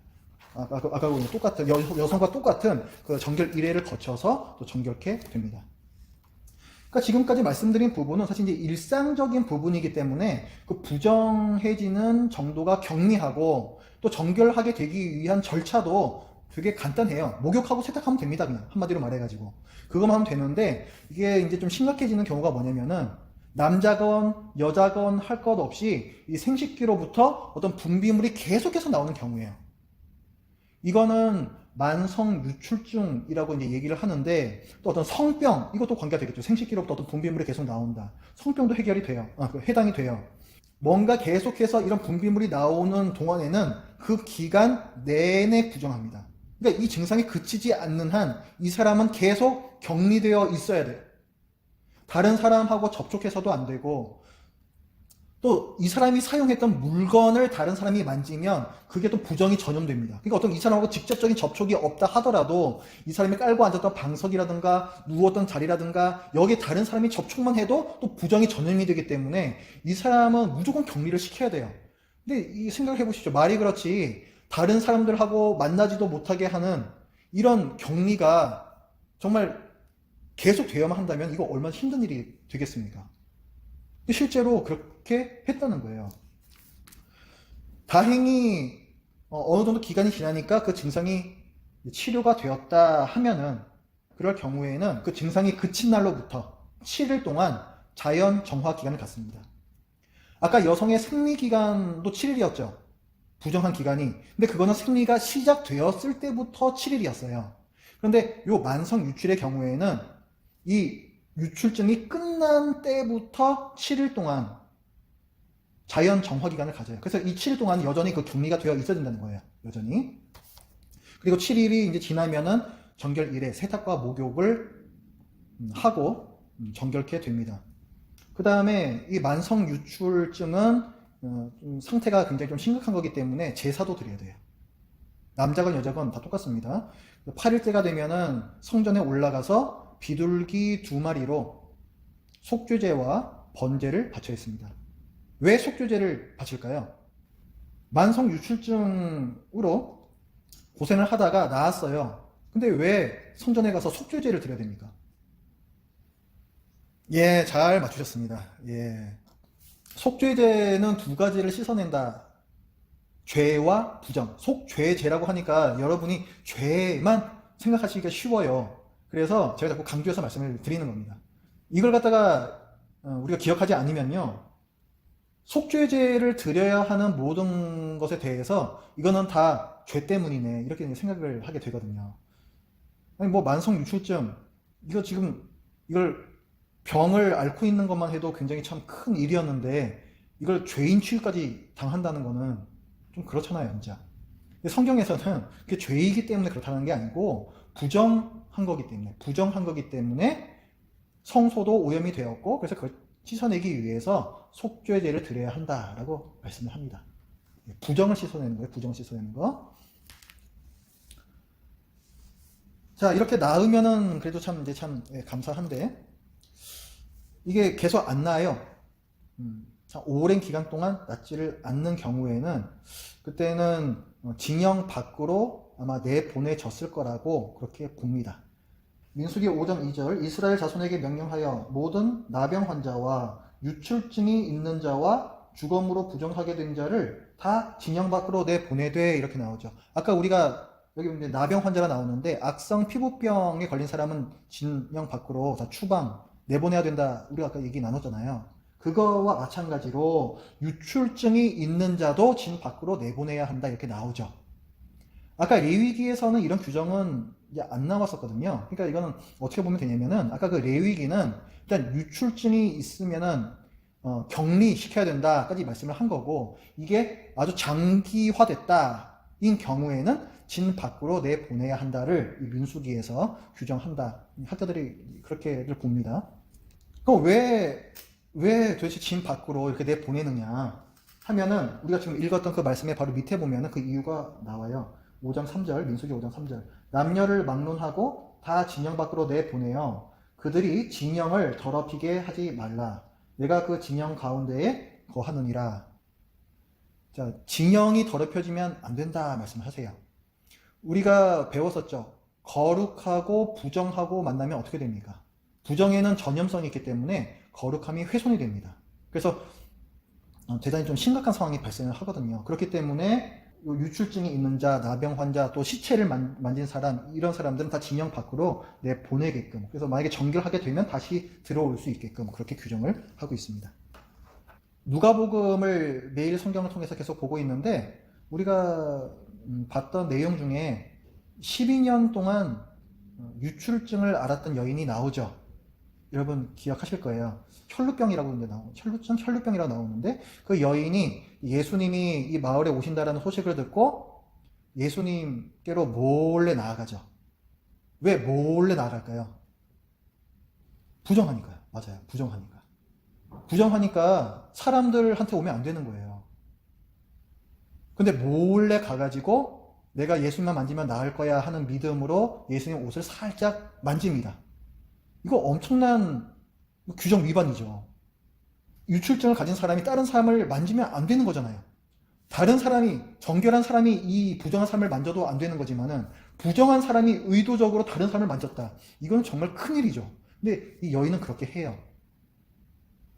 A: 아까 똑같은 여성과 똑같은 그 정결 일회를 거쳐서 또 정결케 됩니다. 그러니까 지금까지 말씀드린 부분은 사실 이제 일상적인 부분이기 때문에 그 부정해지는 정도가 경미하고 또 정결하게 되기 위한 절차도 되게 간단해요. 목욕하고 세탁하면 됩니다. 그냥 한마디로 말해가지고 그것만 하면 되는데, 이게 이제 좀 심각해지는 경우가 뭐냐면은 남자건 여자건 할 것 없이 이 생식기로부터 어떤 분비물이 계속해서 나오는 경우예요. 이거는 만성 유출증이라고 이제 얘기를 하는데, 또 어떤 성병, 이것도 관계가 되겠죠. 생식기로부터 어떤 분비물이 계속 나온다. 성병도 해결이 돼요. 해당이 돼요. 뭔가 계속해서 이런 분비물이 나오는 동안에는 그 기간 내내 부정합니다. 그러니까 이 증상이 그치지 않는 한 이 사람은 계속 격리되어 있어야 돼요. 다른 사람하고 접촉해서도 안 되고, 또 이 사람이 사용했던 물건을 다른 사람이 만지면 그게 또 부정이 전염됩니다. 그러니까 어떤 이 사람하고 직접적인 접촉이 없다 하더라도 이 사람이 깔고 앉았던 방석이라든가 누웠던 자리라든가 여기에 다른 사람이 접촉만 해도 또 부정이 전염이 되기 때문에 이 사람은 무조건 격리를 시켜야 돼요. 근데 이 생각을 해보시죠. 말이 그렇지 다른 사람들하고 만나지도 못하게 하는 이런 격리가 정말 계속 되어야만 한다면 이거 얼마나 힘든 일이 되겠습니까? 실제로 그렇게 했다는 거예요. 다행히 어느 정도 기간이 지나니까 그 증상이 치료가 되었다 하면은, 그럴 경우에는 그 증상이 그친 날로부터 7일 동안 자연 정화 기간을 갖습니다. 아까 여성의 생리 기간도 7일이었죠. 부정한 기간이. 근데 그거는 생리가 시작되었을 때부터 7일이었어요. 그런데 이 만성 유출의 경우에는 이 유출증이 끝난 때부터 7일 동안 자연 정화 기간을 가져요. 그래서 이 7일 동안 여전히 그 격리가 되어 있어야 된다는 거예요. 여전히. 그리고 7일이 이제 지나면은 정결일에 세탁과 목욕을 하고 정결케 됩니다. 그 다음에 이 만성 유출증은 상태가 굉장히 좀 심각한 거기 때문에 제사도 드려야 돼요. 남자건 여자건 다 똑같습니다. 8일째가 되면은 성전에 올라가서 비둘기 2마리로 속죄제와 번제를 바쳐야 했습니다. 왜 속죄제를 바칠까요? 만성 유출증으로 고생을 하다가 나았어요. 근데 왜 성전에 가서 속죄제를 드려야 됩니까? 예, 잘 맞추셨습니다. 예. 속죄제는 2가지를 씻어낸다. 죄와 부정, 속죄죄라고 하니까 여러분이 죄만 생각하시기가 쉬워요. 그래서 제가 자꾸 강조해서 말씀을 드리는 겁니다. 이걸 갖다가 우리가 기억하지 않으면요, 속죄죄를 드려야 하는 모든 것에 대해서 이거는 다 죄 때문이네 이렇게 생각을 하게 되거든요. 아니 뭐 만성 유출증 이거 지금 이걸 병을 앓고 있는 것만 해도 굉장히 참 큰 일이었는데 이걸 죄인 취급까지 당한다는 거는 좀 그렇잖아요, 진짜. 성경에서는 그게 죄이기 때문에 그렇다는 게 아니고 부정한 거기 때문에 성소도 오염이 되었고 그래서 그걸 씻어내기 위해서 속죄제를 드려야 한다라고 말씀을 합니다. 부정을 씻어내는 거예요. 부정을 씻어내는 거. 자, 이렇게 나으면은 그래도 참 이제 참 감사한데 이게 계속 안 나아요. 참 오랜 기간 동안 낫지를 않는 경우에는 그때는 징역 밖으로 아마 내보내졌을 거라고 그렇게 봅니다. 민수기 5장 2절 이스라엘 자손에게 명령하여 모든 나병 환자와 유출증이 있는 자와 주검으로 부정하게 된 자를 다 징역 밖으로 내보내되 이렇게 나오죠. 아까 우리가 여기 이제 나병 환자가 나오는데 악성 피부병에 걸린 사람은 징역 밖으로 다 추방 내보내야 된다. 우리가 아까 얘기 나눴잖아요. 그거와 마찬가지로 유출증이 있는 자도 진 밖으로 내보내야 한다 이렇게 나오죠. 아까 레위기에서는 이런 규정은 이제 안 나왔었거든요. 그러니까 이거는 어떻게 보면 되냐면은 아까 그 레위기는 일단 유출증이 있으면은 격리시켜야 된다까지 말씀을 한 거고 이게 아주 장기화됐다인 경우에는 진 밖으로 내보내야 한다를 이 민수기에서 규정한다. 학자들이 그렇게들 봅니다. 그럼 왜 도대체 진 밖으로 이렇게 내보내느냐 하면은 우리가 지금 읽었던 그 말씀에 바로 밑에 보면은 그 이유가 나와요. 5장 3절, 민수기 5장 3절. 남녀를 막론하고 다 진영 밖으로 내보내어 그들이 진영을 더럽히게 하지 말라. 내가 그 진영 가운데에 거하느니라. 자, 진영이 더럽혀지면 안 된다 말씀하세요. 우리가 배웠었죠. 거룩하고 부정하고 만나면 어떻게 됩니까? 부정에는 전염성이 있기 때문에 거룩함이 훼손이 됩니다. 그래서 대단히 좀 심각한 상황이 발생을 하거든요. 그렇기 때문에 유출증이 있는 자, 나병 환자, 또 시체를 만진 사람, 이런 사람들은 다 진영 밖으로 내보내게끔. 그래서 만약에 정결하게 되면 다시 들어올 수 있게끔 그렇게 규정을 하고 있습니다. 누가복음을 매일 성경을 통해서 계속 보고 있는데 우리가 봤던 내용 중에 12년 동안 유출증을 앓았던 여인이 나오죠. 여러분 기억하실 거예요. 혈루병이라고 이제 혈루병이라고 나오는데 그 여인이 예수님이 이 마을에 오신다라는 소식을 듣고 예수님께로 몰래 나아가죠. 왜 몰래 나아갈까요? 부정하니까요. 맞아요. 부정하니까. 부정하니까 사람들한테 오면 안 되는 거예요. 근데 몰래 가가지고 내가 예수님만 만지면 나을 거야 하는 믿음으로 예수님 옷을 살짝 만집니다. 이거 엄청난 규정 위반이죠. 유출증을 가진 사람이 다른 사람을 만지면 안 되는 거잖아요. 다른 사람이, 정결한 사람이 이 부정한 사람을 만져도 안 되는 거지만은 부정한 사람이 의도적으로 다른 사람을 만졌다. 이건 정말 큰일이죠. 근데 이 여인은 그렇게 해요.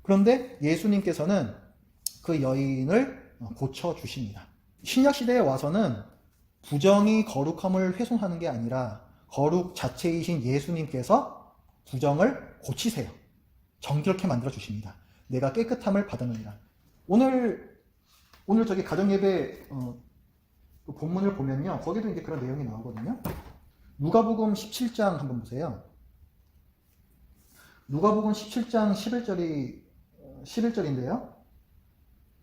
A: 그런데 예수님께서는 그 여인을 고쳐주십니다. 신약시대에 와서는 부정이 거룩함을 훼손하는 게 아니라 거룩 자체이신 예수님께서 부정을 고치세요. 정결케 만들어 주십니다. 내가 깨끗함을 받았느니라. 오늘 저기 가정예배 그 본문을 보면요. 거기도 이제 그런 내용이 나오거든요. 누가복음 17장 한번 보세요. 누가복음 17장 11절인데요.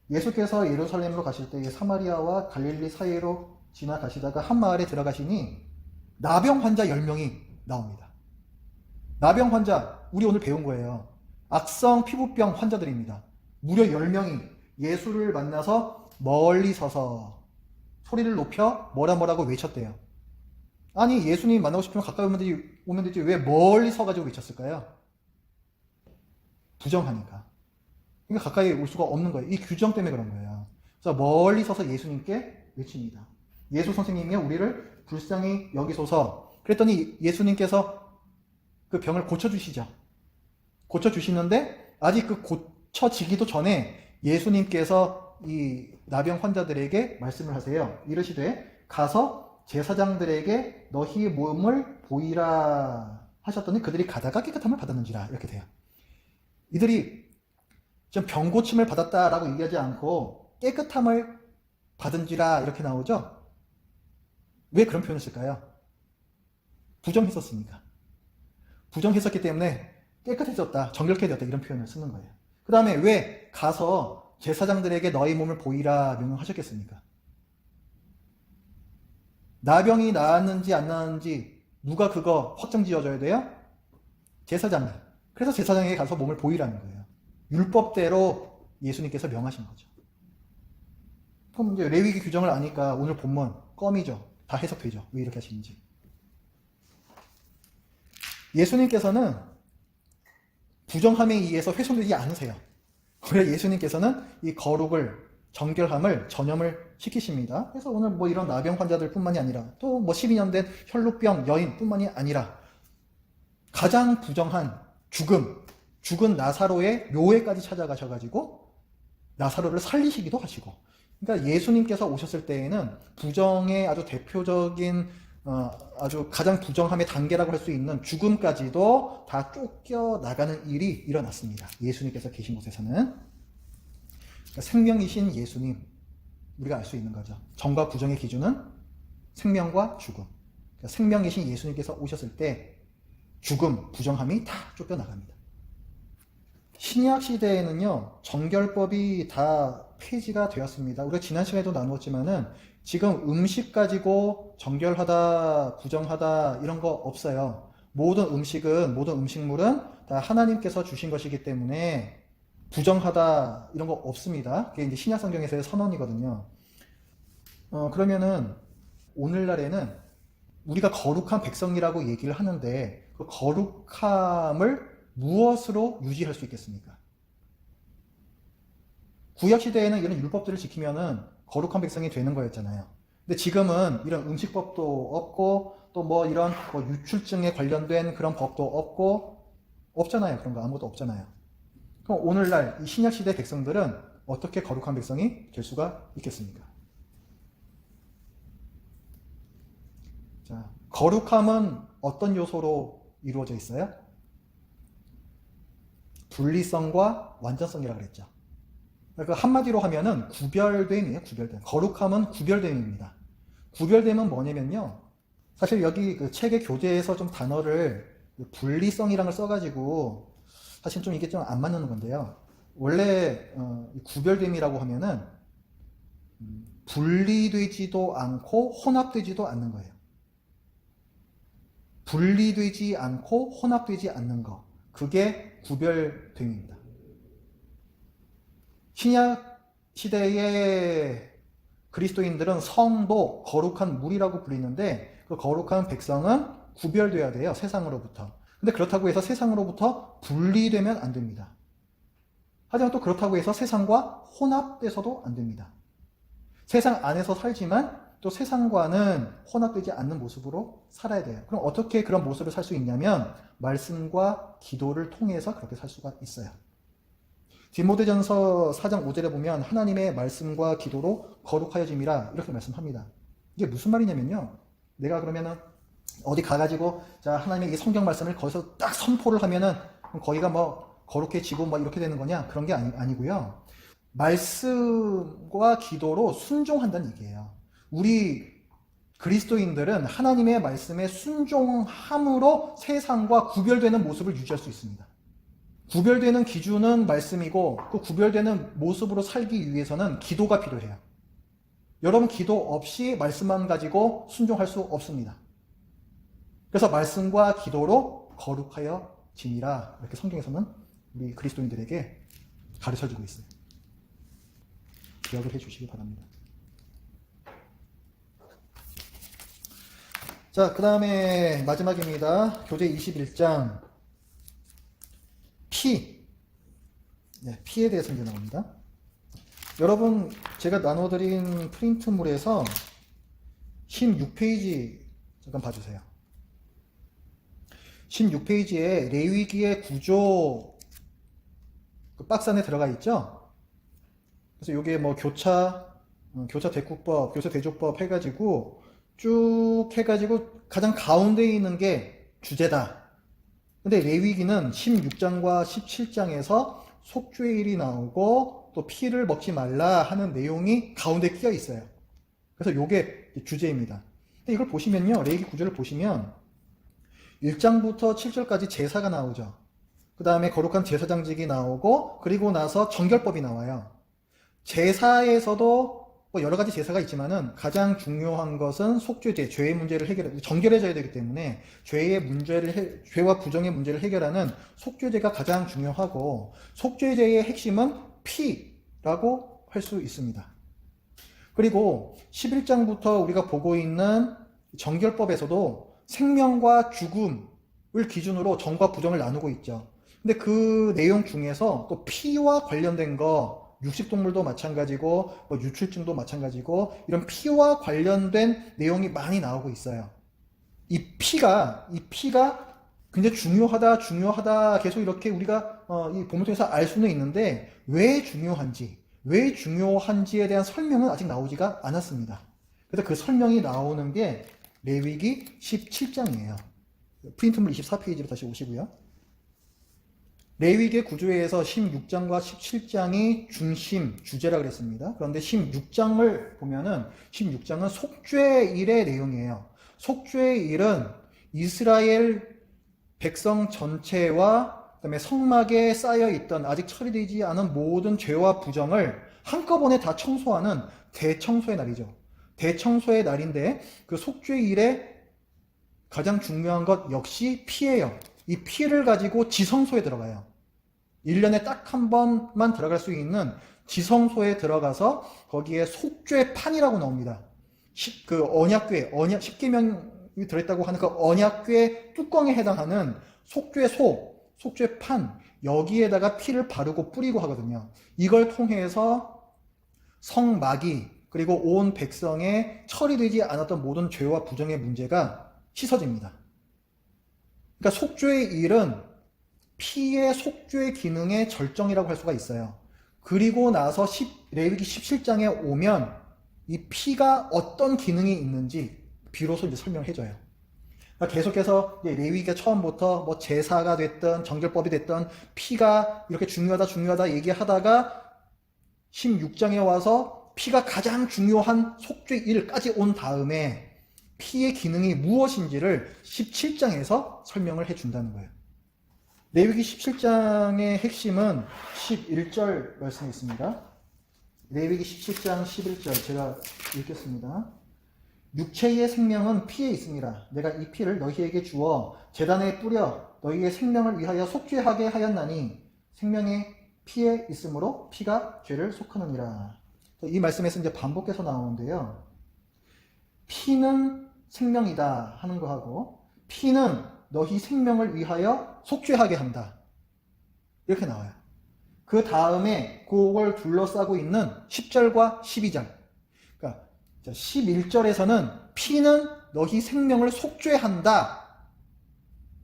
A: 예수께서 예루살렘으로 가실 때에 사마리아와 갈릴리 사이로 지나가시다가 한 마을에 들어가시니 나병 환자 10명이 나옵니다. 나병 환자, 우리 오늘 배운 거예요. 악성 피부병 환자들입니다. 무려 10명이 예수를 만나서 멀리 서서 소리를 높여 뭐라고 외쳤대요. 아니 예수님 만나고 싶으면 가까이 오면 되지 왜 멀리 서가지고 외쳤을까요? 부정하니까. 그러니까 가까이 올 수가 없는 거예요. 이 규정 때문에 그런 거예요. 그래서 멀리 서서 예수님께 외칩니다. 예수 선생님이 우리를 불쌍히 여기소서. 그랬더니 예수님께서 그 병을 고쳐주시죠. 고쳐주시는데 아직 그 고쳐지기도 전에 예수님께서 이 나병 환자들에게 말씀을 하세요. 이르시되 가서 제사장들에게 너희 몸을 보이라 하셨더니 그들이 가다가 깨끗함을 받았는지라. 이렇게 돼요. 이들이 좀 병 고침을 받았다라고 얘기하지 않고 깨끗함을 받은지라 이렇게 나오죠. 왜 그런 표현을 쓸까요? 부정했었으니까. 부정했었기 때문에 깨끗해졌다, 정결케 되었다 이런 표현을 쓰는 거예요. 그 다음에 왜 가서 제사장들에게 너희 몸을 보이라 명령하셨겠습니까? 나병이 나았는지 안 나았는지 누가 그거 확정 지어줘야 돼요? 제사장이. 그래서 제사장에게 가서 몸을 보이라는 거예요. 율법대로 예수님께서 명하신 거죠. 그럼 이제 레위기 규정을 아니까 오늘 본문 껌이죠. 다 해석되죠. 왜 이렇게 하시는지. 예수님께서는 부정함에 의해서 훼손되지 않으세요. 그래서 예수님께서는 이 거룩을, 정결함을 전염을 시키십니다. 그래서 오늘 뭐 이런 나병 환자들 뿐만이 아니라 또 뭐 12년 된 혈루병 여인 뿐만이 아니라 가장 부정한 죽은 나사로의 묘에까지 찾아가셔가지고 나사로를 살리시기도 하시고, 그러니까 예수님께서 오셨을 때에는 부정의 아주 대표적인 아주 가장 부정함의 단계라고 할 수 있는 죽음까지도 다 쫓겨나가는 일이 일어났습니다. 예수님께서 계신 곳에서는. 그러니까 생명이신 예수님, 우리가 알 수 있는 거죠. 정과 부정의 기준은 생명과 죽음. 그러니까 생명이신 예수님께서 오셨을 때 죽음, 부정함이 다 쫓겨나갑니다. 신약 시대에는요, 정결법이 다 폐지가 되었습니다. 우리가 지난 시간에도 나누었지만은 지금 음식 가지고 정결하다, 부정하다 이런 거 없어요. 모든 음식물은 다 하나님께서 주신 것이기 때문에 부정하다 이런 거 없습니다. 그게 이제 신약 성경에서의 선언이거든요. 그러면은 오늘날에는 우리가 거룩한 백성이라고 얘기를 하는데 그 거룩함을 무엇으로 유지할 수 있겠습니까? 구약시대에는 이런 율법들을 지키면은 거룩한 백성이 되는 거였잖아요. 근데 지금은 이런 음식법도 없고 또 뭐 이런 뭐 유출증에 관련된 그런 법도 없잖아요. 그런 거 아무것도 없잖아요. 그럼 오늘날 이 신약시대 백성들은 어떻게 거룩한 백성이 될 수가 있겠습니까? 자, 거룩함은 어떤 요소로 이루어져 있어요? 분리성과 완전성이라고 그랬죠. 그러니까 한마디로 하면은 구별됨이에요. 구별됨. 거룩함은 구별됨입니다. 구별됨은 뭐냐면요. 사실 여기 그 책의 교재에서 좀 단어를 분리성이라는 걸 써가지고 사실 좀 이게 좀 안 맞는 건데요. 원래 구별됨이라고 하면은 분리되지도 않고 혼합되지도 않는 거예요. 분리되지 않고 혼합되지 않는 거. 그게 구별됨입니다. 신약 시대의 그리스도인들은 성도, 거룩한 물이라고 불리는데 그 거룩한 백성은 구별돼야 돼요. 세상으로부터. 근데 그렇다고 해서 세상으로부터 분리되면 안 됩니다. 하지만 또 그렇다고 해서 세상과 혼합돼서도 안 됩니다. 세상 안에서 살지만 또 세상과는 혼합되지 않는 모습으로 살아야 돼요. 그럼 어떻게 그런 모습을 살 수 있냐면 말씀과 기도를 통해서 그렇게 살 수가 있어요. 디모데전서 4장 5절에 보면 하나님의 말씀과 기도로 거룩하여짐이라 이렇게 말씀합니다. 이게 무슨 말이냐면요. 내가 그러면은 어디 가가지고 자 하나님의 이 성경 말씀을 거기서 딱 선포를 하면은 거기가 뭐 거룩해지고 뭐 이렇게 되는 거냐? 그런 게 아니고요. 말씀과 기도로 순종한다는 얘기예요. 우리 그리스도인들은 하나님의 말씀에 순종함으로 세상과 구별되는 모습을 유지할 수 있습니다. 구별되는 기준은 말씀이고 그 구별되는 모습으로 살기 위해서는 기도가 필요해요. 여러분 기도 없이 말씀만 가지고 순종할 수 없습니다. 그래서 말씀과 기도로 거룩하여 지니라 이렇게 성경에서는 우리 그리스도인들에게 가르쳐주고 있어요. 기억을 해주시기 바랍니다. 자, 그 다음에 마지막입니다. 교재 21장 피에 대해서 이제 나옵니다. 여러분 제가 나눠드린 프린트물에서 16페이지 잠깐 봐주세요. 16페이지에 레위기의 구조 그 박스 안에 들어가 있죠? 그래서 요게 뭐 교차 대국법, 교차 대조법 해가지고 쭉 해가지고 가장 가운데에 있는 게 주제다. 근데 레위기는 16장과 17장에서 속죄의 일이 나오고 또 피를 먹지 말라 하는 내용이 가운데 끼어 있어요. 그래서 요게 주제입니다. 근데 이걸 보시면요, 레위기 구절을 보시면 1장부터 7절까지 제사가 나오죠. 그 다음에 거룩한 제사장직이 나오고, 그리고 나서 정결법이 나와요. 제사에서도 뭐 여러 가지 제사가 있지만은 가장 중요한 것은 속죄제, 죄의 문제를 정결해져야 되기 때문에 죄와 부정의 문제를 해결하는 속죄제가 가장 중요하고, 속죄제의 핵심은 피라고 할 수 있습니다. 그리고 11장부터 우리가 보고 있는 정결법에서도 생명과 죽음을 기준으로 정과 부정을 나누고 있죠. 근데 그 내용 중에서 또 피와 관련된 거, 육식동물도 마찬가지고 뭐 유출증도 마찬가지고 이런 피와 관련된 내용이 많이 나오고 있어요. 이 피가 굉장히 중요하다 계속 이렇게 우리가 이 본문 통해서 알 수는 있는데 왜 중요한지에 대한 설명은 아직 나오지가 않았습니다. 그래서 그 설명이 나오는 게 레위기 17장이에요. 프린트물 24페이지로 다시 오시고요. 레위기의 구조에서 16장과 17장이 중심 주제라 그랬습니다. 그런데 16장을 보면은 16장은 속죄일의 내용이에요. 속죄일은 이스라엘 백성 전체와 그다음에 성막에 쌓여 있던 아직 처리되지 않은 모든 죄와 부정을 한꺼번에 다 청소하는 대청소의 날이죠. 대청소의 날인데 그 속죄일에 가장 중요한 것 역시 피예요. 이 피를 가지고 지성소에 들어가요. 1년에 딱 한 번만 들어갈 수 있는 지성소에 들어가서 거기에 속죄판이라고 나옵니다. 그 언약궤, 10계명이 들어있다고 하는 그 언약궤 뚜껑에 해당하는 속죄판, 여기에다가 피를 바르고 뿌리고 하거든요. 이걸 통해서 성막이 그리고 온 백성의 처리되지 않았던 모든 죄와 부정의 문제가 씻어집니다. 그러니까 속죄의 일은 피의 속죄 기능의 절정이라고 할 수가 있어요. 그리고 나서 레위기 17장에 오면 이 피가 어떤 기능이 있는지 비로소 이제 설명을 해줘요. 그러니까 계속해서 레위기가 처음부터 뭐 제사가 됐든 정결법이 됐든 피가 이렇게 중요하다 얘기하다가 16장에 와서 피가 가장 중요한 속죄 일까지 온 다음에 피의 기능이 무엇인지를 17장에서 설명을 해준다는 거예요. 레위기 17장의 핵심은 11절 말씀이 있습니다. 레위기 17장 11절 제가 읽겠습니다. 육체의 생명은 피에 있습니다. 내가 이 피를 너희에게 주어 제단에 뿌려 너희의 생명을 위하여 속죄하게 하였나니 생명의 피에 있으므로 피가 죄를 속하느니라. 이 말씀에서 이제 반복해서 나오는데요. 피는 생명이다 하는 거하고 피는 너희 생명을 위하여 속죄하게 한다. 이렇게 나와요. 그 다음에 그걸 둘러싸고 있는 10절과 12절. 그러니까 11절에서는 피는 너희 생명을 속죄한다.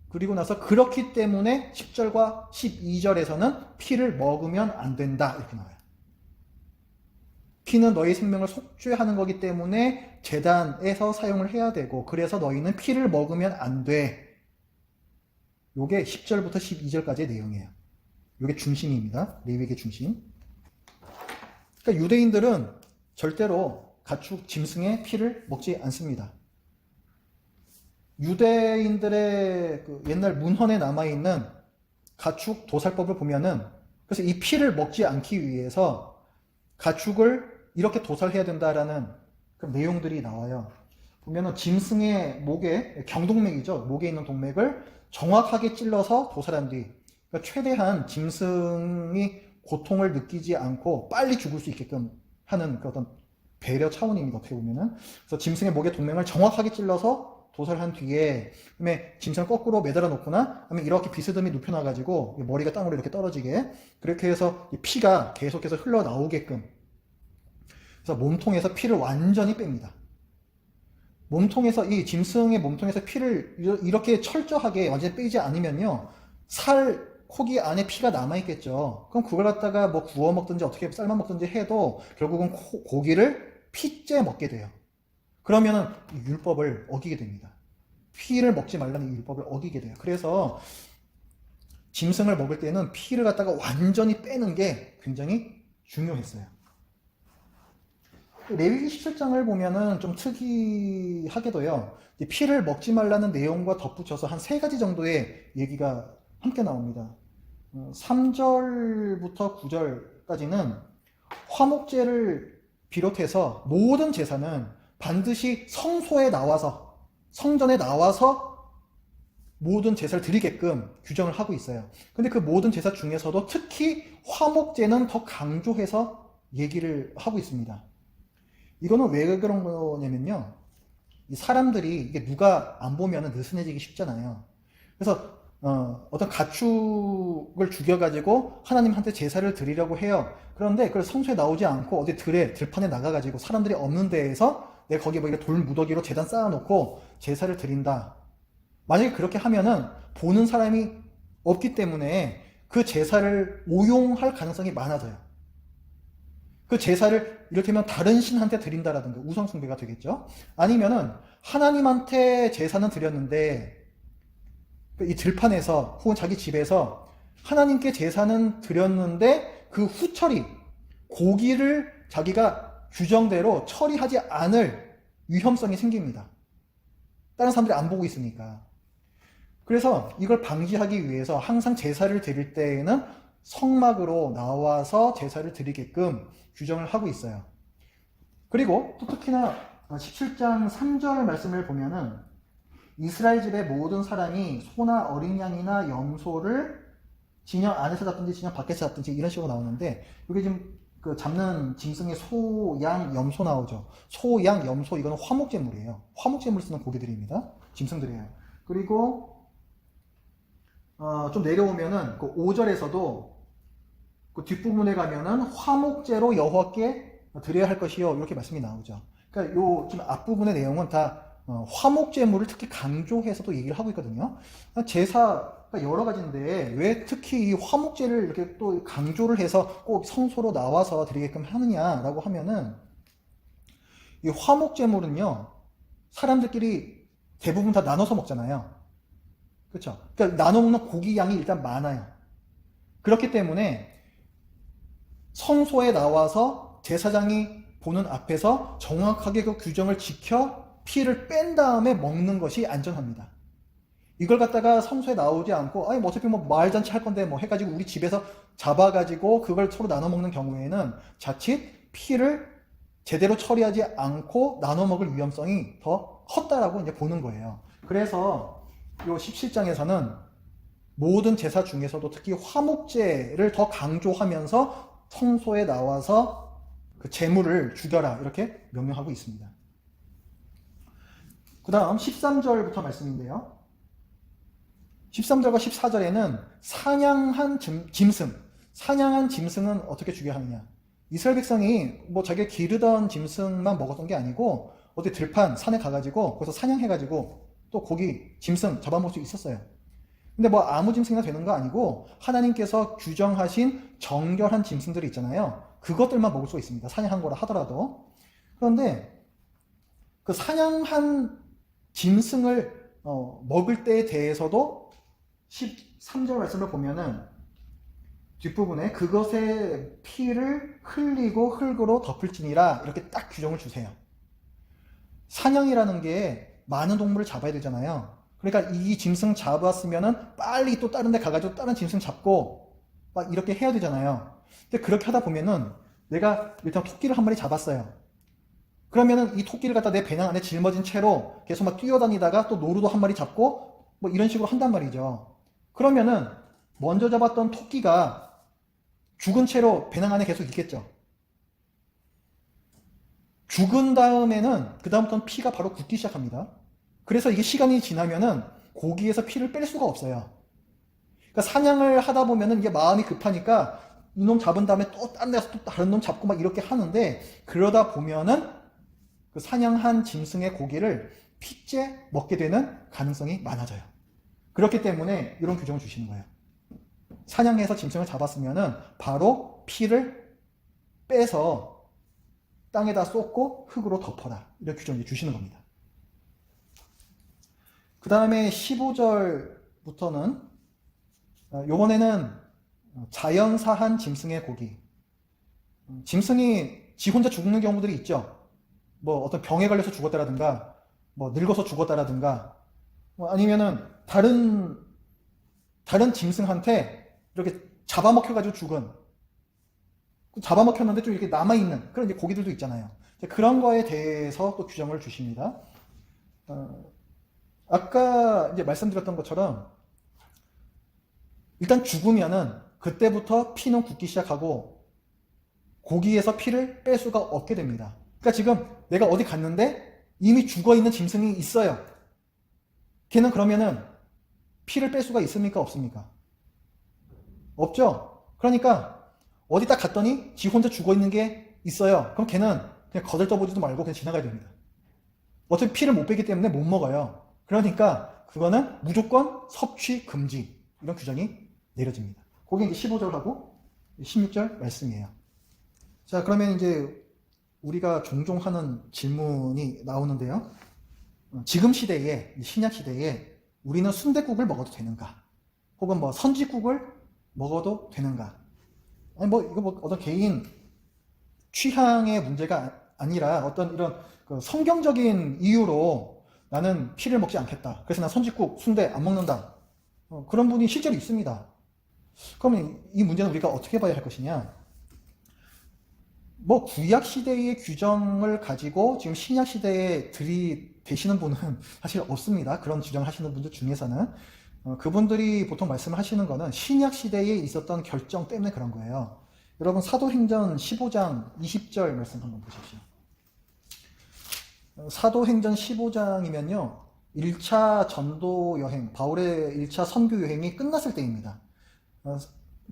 A: 그리고 나서 그렇기 때문에 10절과 12절에서는 피를 먹으면 안 된다. 이렇게 나와요. 피는 너희 생명을 속죄하는 거기 때문에 제단에서 사용을 해야 되고 그래서 너희는 피를 먹으면 안 돼. 요게 10절부터 12절까지의 내용이에요. 요게 중심입니다. 레위기의 중심. 그러니까 유대인들은 절대로 가축, 짐승의 피를 먹지 않습니다. 유대인들의 그 옛날 문헌에 남아있는 가축 도살법을 보면은 그래서 이 피를 먹지 않기 위해서 가축을 이렇게 도살해야 된다라는 그런 내용들이 나와요. 보면은 짐승의 목에, 경동맥이죠. 목에 있는 동맥을 정확하게 찔러서 도살한 뒤, 그러니까 최대한 짐승이 고통을 느끼지 않고 빨리 죽을 수 있게끔 하는 그런 배려 차원입니다. 어떻게 보면은. 그래서 짐승의 목에 동맥을 정확하게 찔러서 도살한 뒤에, 그다음에 짐승을 거꾸로 매달아 놓거나, 그다음에 이렇게 비스듬히 눕혀놔가지고 머리가 땅으로 이렇게 떨어지게, 그렇게 해서 피가 계속해서 흘러나오게끔. 그래서 몸통에서 피를 완전히 뺍니다. 몸통에서 이 짐승의 몸통에서 피를 이렇게 철저하게 완전히 빼지 않으면요 고기 안에 피가 남아있겠죠. 그럼 그걸 갖다가 뭐 구워 먹든지 어떻게 삶아 먹든지 해도 결국은 고기를 피째 먹게 돼요. 그러면은 율법을 어기게 됩니다. 피를 먹지 말라는 이 율법을 어기게 돼요. 그래서 짐승을 먹을 때는 피를 갖다가 완전히 빼는 게 굉장히 중요했어요. 레위기 17장을 보면은 좀 특이하게도요, 피를 먹지 말라는 내용과 덧붙여서 한 3가지 정도의 얘기가 함께 나옵니다. 3절부터 9절까지는 화목제를 비롯해서 모든 제사는 반드시 성소에 나와서, 성전에 나와서 모든 제사를 드리게끔 규정을 하고 있어요. 근데 그 모든 제사 중에서도 특히 화목제는 더 강조해서 얘기를 하고 있습니다. 이거는 왜 그런 거냐면요, 이 사람들이 이게 누가 안 보면 느슨해지기 쉽잖아요. 그래서 어떤 가축을 죽여가지고 하나님한테 제사를 드리려고 해요. 그런데 그걸 성소에 나오지 않고 어디 들판에 나가가지고 사람들이 없는 데에서 내가 거기에 뭐 돌 무더기로 제단 쌓아놓고 제사를 드린다. 만약에 그렇게 하면은 보는 사람이 없기 때문에 그 제사를 오용할 가능성이 많아져요. 그 제사를 이를테면 다른 신한테 드린다라든가 우상숭배가 되겠죠. 아니면은 하나님한테 제사는 드렸는데 이 들판에서 혹은 자기 집에서 하나님께 제사는 드렸는데 그 후처리, 고기를 자기가 규정대로 처리하지 않을 위험성이 생깁니다. 다른 사람들이 안 보고 있으니까. 그래서 이걸 방지하기 위해서 항상 제사를 드릴 때에는 성막으로 나와서 제사를 드리게끔 규정을 하고 있어요. 그리고 또 특히나 17장 3절 말씀을 보면은 이스라엘 집의 모든 사람이 소나 어린 양이나 염소를 진영 안에서 잡든지 진영 밖에서 잡든지 이런 식으로 나오는데, 여기 지금 그 잡는 짐승의 소, 양, 염소 나오죠. 소, 양, 염소 이거는 화목제물이에요. 화목제물 쓰는 고기들입니다. 짐승들이에요. 그리고 좀 내려오면은 그 5절에서도 그 뒷부분에 가면은 화목제로 여호와께 드려야 할 것이요, 이렇게 말씀이 나오죠. 그러니까 요 지금 앞부분의 내용은 다 화목제물을 특히 강조해서 또 얘기를 하고 있거든요. 제사가 여러 가지인데 왜 특히 이 화목제를 이렇게 또 강조를 해서 꼭 성소로 나와서 드리게끔 하느냐라고 하면은, 이 화목제물은요, 사람들끼리 대부분 다 나눠서 먹잖아요. 그렇죠? 그러니까 나눠 먹는 고기 양이 일단 많아요. 그렇기 때문에 성소에 나와서 제사장이 보는 앞에서 정확하게 그 규정을 지켜 피를 뺀 다음에 먹는 것이 안전합니다. 이걸 갖다가 성소에 나오지 않고 아니 뭐 어차피 뭐 마을잔치 할 건데 뭐 해가지고 우리 집에서 잡아가지고 그걸 서로 나눠 먹는 경우에는 자칫 피를 제대로 처리하지 않고 나눠 먹을 위험성이 더 컸다라고 이제 보는 거예요. 그래서 요 17장에서는 모든 제사 중에서도 특히 화목제를 더 강조하면서 성소에 나와서 그 제물을 죽여라 이렇게 명령하고 있습니다. 그 다음 13절부터 말씀인데요. 13절과 14절에는 사냥한 짐승, 사냥한 짐승은 어떻게 죽여야 하느냐. 이스라엘 백성이 뭐 자기가 기르던 짐승만 먹었던 게 아니고 어디 들판, 산에 가가지고 거기서 사냥해가지고 또 고기, 짐승 잡아먹을 수 있었어요. 근데 뭐 아무 짐승이나 되는 거 아니고 하나님께서 규정하신 정결한 짐승들이 있잖아요. 그것들만 먹을 수 있습니다. 사냥한 거라 하더라도. 그런데 그 사냥한 짐승을 먹을 때에 대해서도 13절 말씀을 보면은 뒷부분에 그것의 피를 흘리고 흙으로 덮을지니라 이렇게 딱 규정을 주세요. 사냥이라는 게 많은 동물을 잡아야 되잖아요. 그러니까 이 짐승 잡았으면은 빨리 또 다른 데 가가지고 다른 짐승 잡고 막 이렇게 해야 되잖아요. 근데 그렇게 하다 보면은 내가 일단 토끼를 한 마리 잡았어요. 그러면은 이 토끼를 갖다 내 배낭 안에 짊어진 채로 계속 막 뛰어다니다가 또 노루도 한 마리 잡고 뭐 이런 식으로 한단 말이죠. 그러면은 먼저 잡았던 토끼가 죽은 채로 배낭 안에 계속 있겠죠. 죽은 다음에는 그 다음부터는 피가 바로 굳기 시작합니다. 그래서 이게 시간이 지나면은 고기에서 피를 뺄 수가 없어요. 그러니까 사냥을 하다 보면은 이게 마음이 급하니까 이놈 잡은 다음에 또 다른 데서 또 다른 놈 잡고 막 이렇게 하는데, 그러다 보면은 그 사냥한 짐승의 고기를 피째 먹게 되는 가능성이 많아져요. 그렇기 때문에 이런 규정을 주시는 거예요. 사냥해서 짐승을 잡았으면은 바로 피를 빼서 땅에다 쏟고 흙으로 덮어라. 이렇게 규정을 주시는 겁니다. 그 다음에 15절부터는 요번에는 자연사한 짐승의 고기. 짐승이 지 혼자 죽는 경우들이 있죠. 뭐 어떤 병에 걸려서 죽었다라든가 뭐 늙어서 죽었다라든가 뭐 아니면은 다른 짐승한테 이렇게 잡아먹혀가지고 죽은, 잡아먹혔는데 좀 이렇게 남아있는 그런 이제 고기들도 있잖아요. 그런 거에 대해서 또 규정을 주십니다. 아까 이제 말씀드렸던 것처럼 일단 죽으면은 그때부터 피는 굳기 시작하고 고기에서 피를 뺄 수가 없게 됩니다. 그러니까 지금 내가 어디 갔는데 이미 죽어있는 짐승이 있어요. 걔는 그러면은 피를 뺄 수가 있습니까? 없습니까? 없죠? 그러니까 어디 딱 갔더니 지 혼자 죽어있는 게 있어요. 그럼 걔는 그냥 거들떠보지도 말고 그냥 지나가야 됩니다. 어차피 피를 못 빼기 때문에 못 먹어요. 그러니까 그거는 무조건 섭취 금지, 이런 규정이 내려집니다. 그게 이제 15절하고 16절 말씀이에요. 자, 그러면 이제 우리가 종종 하는 질문이 나오는데요. 지금 시대에, 신약 시대에 우리는 순댓국을 먹어도 되는가? 혹은 뭐 선지국을 먹어도 되는가? 아니 뭐 이거 뭐 어떤 개인 취향의 문제가 아니라 어떤 이런 그 성경적인 이유로 나는 피를 먹지 않겠다. 그래서 난 선지국, 순대 안 먹는다. 그런 분이 실제로 있습니다. 그러면 이 문제는 우리가 어떻게 봐야 할 것이냐? 뭐 구약 시대의 규정을 가지고 지금 신약 시대에 들이대시는 분은 사실 없습니다. 그런 주장을 하시는 분들 중에서는 그분들이 보통 말씀을 하시는 거는 신약 시대에 있었던 결정 때문에 그런 거예요. 여러분 사도행전 15장 20절 말씀 한번 보십시오. 사도행전 15장이면요 1차 전도 여행, 바울의 1차 선교 여행이 끝났을 때입니다.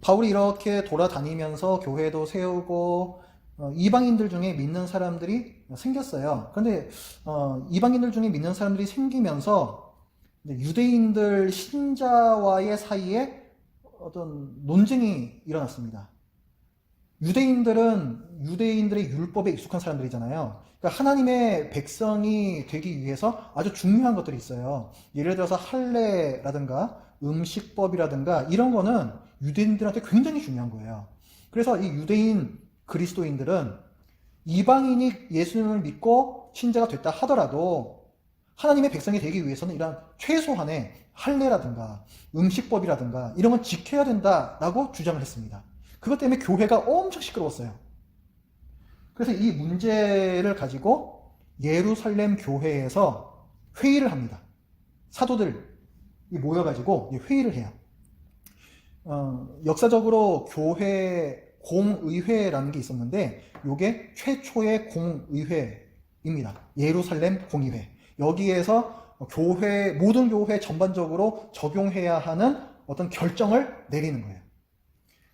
A: 바울이 이렇게 돌아다니면서 교회도 세우고 이방인들 중에 믿는 사람들이 생겼어요. 그런데 이방인들 중에 믿는 사람들이 생기면서 유대인들 신자와의 사이에 어떤 논쟁이 일어났습니다. 유대인들은 유대인들의 율법에 익숙한 사람들이잖아요. 그러니까 하나님의 백성이 되기 위해서 아주 중요한 것들이 있어요. 예를 들어서 할례라든가 음식법이라든가 이런 거는 유대인들한테 굉장히 중요한 거예요. 그래서 이 유대인 그리스도인들은 이방인이 예수님을 믿고 신자가 됐다 하더라도 하나님의 백성이 되기 위해서는 이런 최소한의 할례라든가 음식법이라든가 이런 건 지켜야 된다라고 주장을 했습니다. 그것 때문에 교회가 엄청 시끄러웠어요. 그래서 이 문제를 가지고 예루살렘 교회에서 회의를 합니다. 사도들이 모여가지고 회의를 해요. 역사적으로 교회 공의회라는 게 있었는데 이게 최초의 공의회입니다. 예루살렘 공의회. 여기에서 교회, 모든 교회 전반적으로 적용해야 하는 어떤 결정을 내리는 거예요.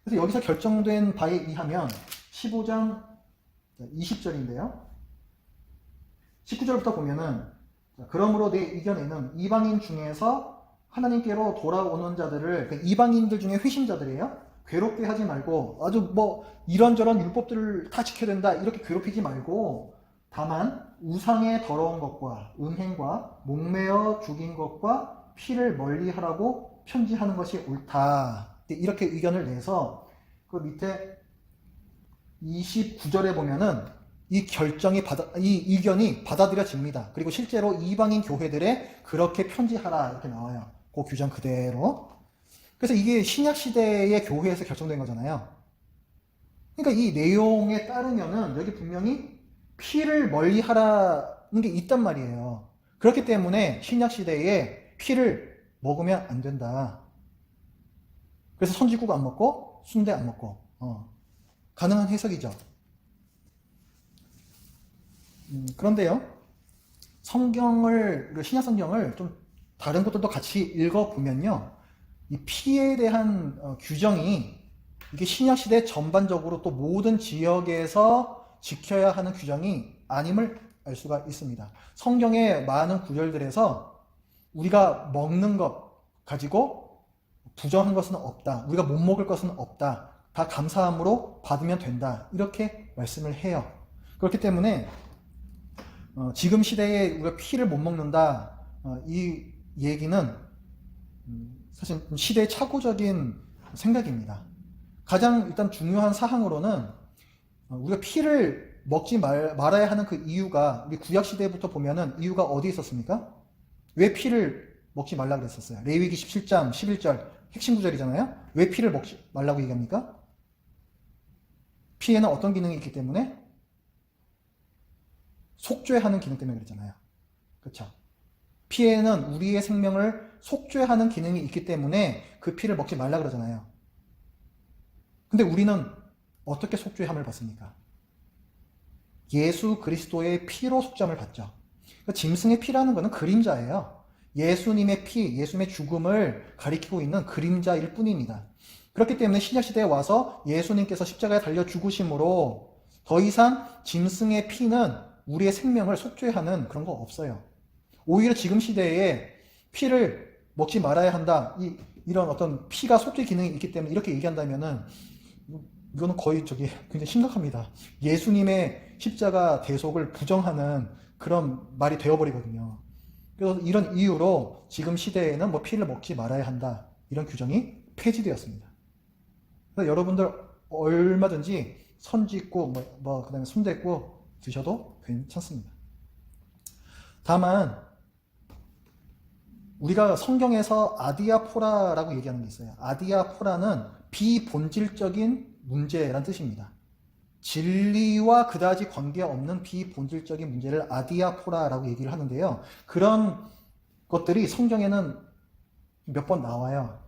A: 그래서 여기서 결정된 바에 의하면 15장 20절인데요. 19절부터 보면은 그러므로 내 이견에는 이방인 중에서 하나님께로 돌아오는 자들을, 그러니까 이방인들 중에 회심자들이에요. 괴롭게 하지 말고 아주 뭐 이런저런 율법들을 다 지켜야 된다 이렇게 괴롭히지 말고 다만 우상의 더러운 것과 음행과 목매어 죽인 것과 피를 멀리하라고 편지하는 것이 옳다. 이렇게 의견을 내서 그 밑에 29절에 보면은 이 의견이 받아들여집니다. 그리고 실제로 이방인 교회들에 그렇게 편지하라 이렇게 나와요. 그 규정 그대로. 그래서 이게 신약 시대의 교회에서 결정된 거잖아요. 그러니까 이 내용에 따르면은 여기 분명히 피를 멀리 하라는 게 있단 말이에요. 그렇기 때문에 신약 시대에 피를 먹으면 안 된다. 그래서 선지국 안 먹고 순대 안 먹고 가능한 해석이죠. 그런데요, 신약 성경을 좀 다른 것들도 같이 읽어보면요, 이 피에 대한 규정이 이게 신약 시대 전반적으로 또 모든 지역에서 지켜야 하는 규정이 아님을 알 수가 있습니다. 성경의 많은 구절들에서 우리가 먹는 것 가지고 부정한 것은 없다. 우리가 못 먹을 것은 없다. 다 감사함으로 받으면 된다. 이렇게 말씀을 해요. 그렇기 때문에 지금 시대에 우리가 피를 못 먹는다. 이 얘기는 사실 시대의 착오적인 생각입니다. 가장 일단 중요한 사항으로는 우리가 피를 먹지 말아야 하는 그 이유가 우리 구약 시대부터 보면은 이유가 어디에 있었습니까? 왜 피를 먹지 말라 그랬었어요? 레위기 17장 11절 핵심 구절이잖아요. 왜 피를 먹지 말라고 얘기합니까? 피에는 어떤 기능이 있기 때문에? 속죄하는 기능 때문에 그랬잖아요. 그렇죠? 피에는 우리의 생명을 속죄하는 기능이 있기 때문에 그 피를 먹지 말라 그러잖아요. 근데 우리는 어떻게 속죄함을 받습니까? 예수 그리스도의 피로 속죄함을 받죠. 그러니까 짐승의 피라는 것은 그림자예요. 예수님의 피, 예수님의 죽음을 가리키고 있는 그림자일 뿐입니다. 그렇기 때문에 신약시대에 와서 예수님께서 십자가에 달려 죽으심으로 더 이상 짐승의 피는 우리의 생명을 속죄하는 그런 거 없어요. 오히려 지금 시대에 피를 먹지 말아야 한다. 이런 어떤 피가 속죄 기능이 있기 때문에 이렇게 얘기한다면은 이거는 거의 굉장히 심각합니다. 예수님의 십자가 대속을 부정하는 그런 말이 되어버리거든요. 그래서 이런 이유로 지금 시대에는 뭐 피를 먹지 말아야 한다. 이런 규정이 폐지되었습니다. 그래서 여러분들 얼마든지 선 짓고 그다음에 순댓국 드셔도 괜찮습니다. 다만 우리가 성경에서 아디아포라라고 얘기하는 게 있어요. 아디아포라는 비본질적인 문제란 뜻입니다. 진리와 그다지 관계없는 비본질적인 문제를 아디아포라라고 얘기를 하는데요. 그런 것들이 성경에는 몇 번 나와요.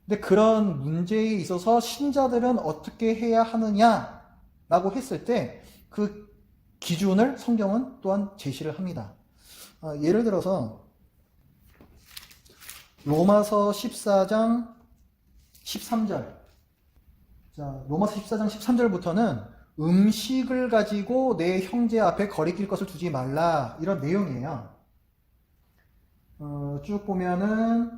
A: 근데 그런 문제에 있어서 신자들은 어떻게 해야 하느냐라고 했을 때 그 기준을 성경은 또한 제시를 합니다. 예를 들어서 로마서 14장 13절. 자, 로마서 14장 13절부터는 음식을 가지고 내 형제 앞에 거리낄 것을 두지 말라. 이런 내용이에요. 쭉 보면은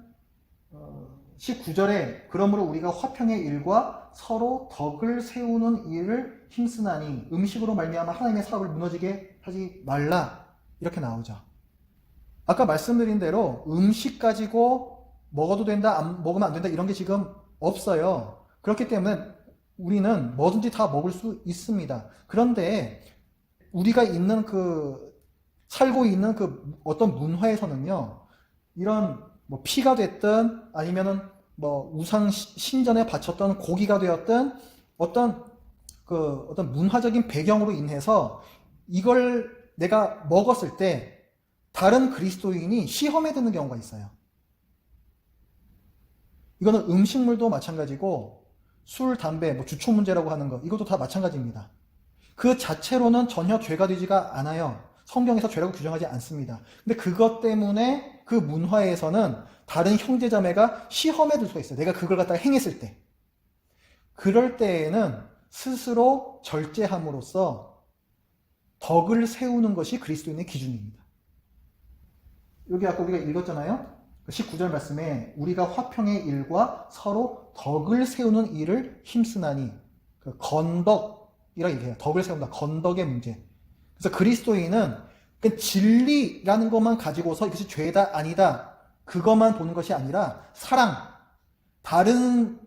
A: 19절에 그러므로 우리가 화평의 일과 서로 덕을 세우는 일을 힘쓰나니 음식으로 말미암아 하나님의 사업을 무너지게 하지 말라. 이렇게 나오죠. 아까 말씀드린 대로 음식 가지고 먹어도 된다, 먹으면 안 된다 이런 게 지금 없어요. 그렇기 때문에 우리는 뭐든지 다 먹을 수 있습니다. 그런데 우리가 살고 있는 그 어떤 문화에서는요, 이런 뭐 피가 됐든 아니면은 뭐 우상 신전에 바쳤던 고기가 되었든 어떤 문화적인 배경으로 인해서 이걸 내가 먹었을 때 다른 그리스도인이 시험에 드는 경우가 있어요. 이거는 음식물도 마찬가지고 술, 담배, 뭐 주초 문제라고 하는 거 이것도 다 마찬가지입니다. 그 자체로는 전혀 죄가 되지가 않아요. 성경에서 죄라고 규정하지 않습니다. 근데 그것 때문에 그 문화에서는 다른 형제자매가 시험에 들 수가 있어요. 내가 그걸 갖다가 행했을 때. 그럴 때에는 스스로 절제함으로써 덕을 세우는 것이 그리스도인의 기준입니다. 여기 아까 우리가 읽었잖아요. 19절 말씀에 우리가 화평의 일과 서로 덕을 세우는 일을 힘쓰나니 건덕이라 얘기해요. 덕을 세운다. 건덕의 문제. 그래서 그리스도인은 진리라는 것만 가지고서 이것이 죄다 아니다 그것만 보는 것이 아니라 사랑, 다른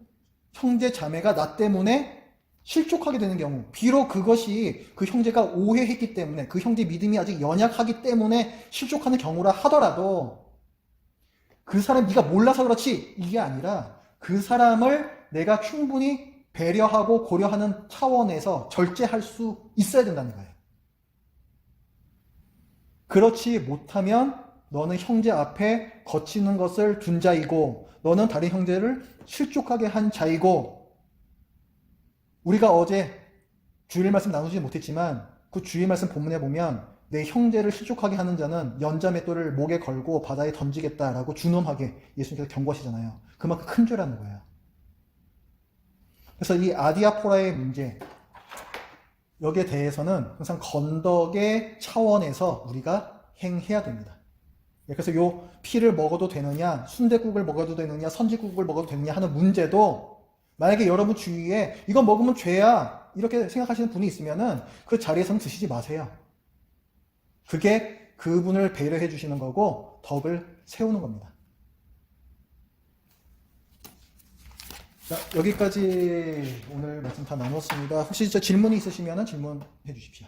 A: 형제 자매가 나 때문에 실족하게 되는 경우, 비록 그것이 그 형제가 오해했기 때문에 그 형제 믿음이 아직 연약하기 때문에 실족하는 경우라 하더라도 그 사람 네가 몰라서 그렇지 이게 아니라 그 사람을 내가 충분히 배려하고 고려하는 차원에서 절제할 수 있어야 된다는 거예요. 그렇지 못하면 너는 형제 앞에 거치는 것을 둔 자이고 너는 다른 형제를 실족하게 한 자이고, 우리가 어제 주일 말씀 나누지 못했지만 그 주일 말씀 본문에 보면 내 형제를 실족하게 하는 자는 연자맷돌을 목에 걸고 바다에 던지겠다라고 준엄하게 예수님께서 경고하시잖아요. 그만큼 큰 죄라는 거예요. 그래서 이 아디아포라의 문제, 여기에 대해서는 항상 건덕의 차원에서 우리가 행해야 됩니다. 그래서 요 피를 먹어도 되느냐, 순댓국을 먹어도 되느냐, 선지국을 먹어도 되느냐 하는 문제도 만약에 여러분 주위에 이거 먹으면 죄야 이렇게 생각하시는 분이 있으면은 그 자리에서는 드시지 마세요. 그게 그분을 배려해 주시는 거고 덕을 세우는 겁니다. 자, 여기까지 오늘 말씀 다 나눴습니다. 혹시 질문이 있으시면 질문해 주십시오.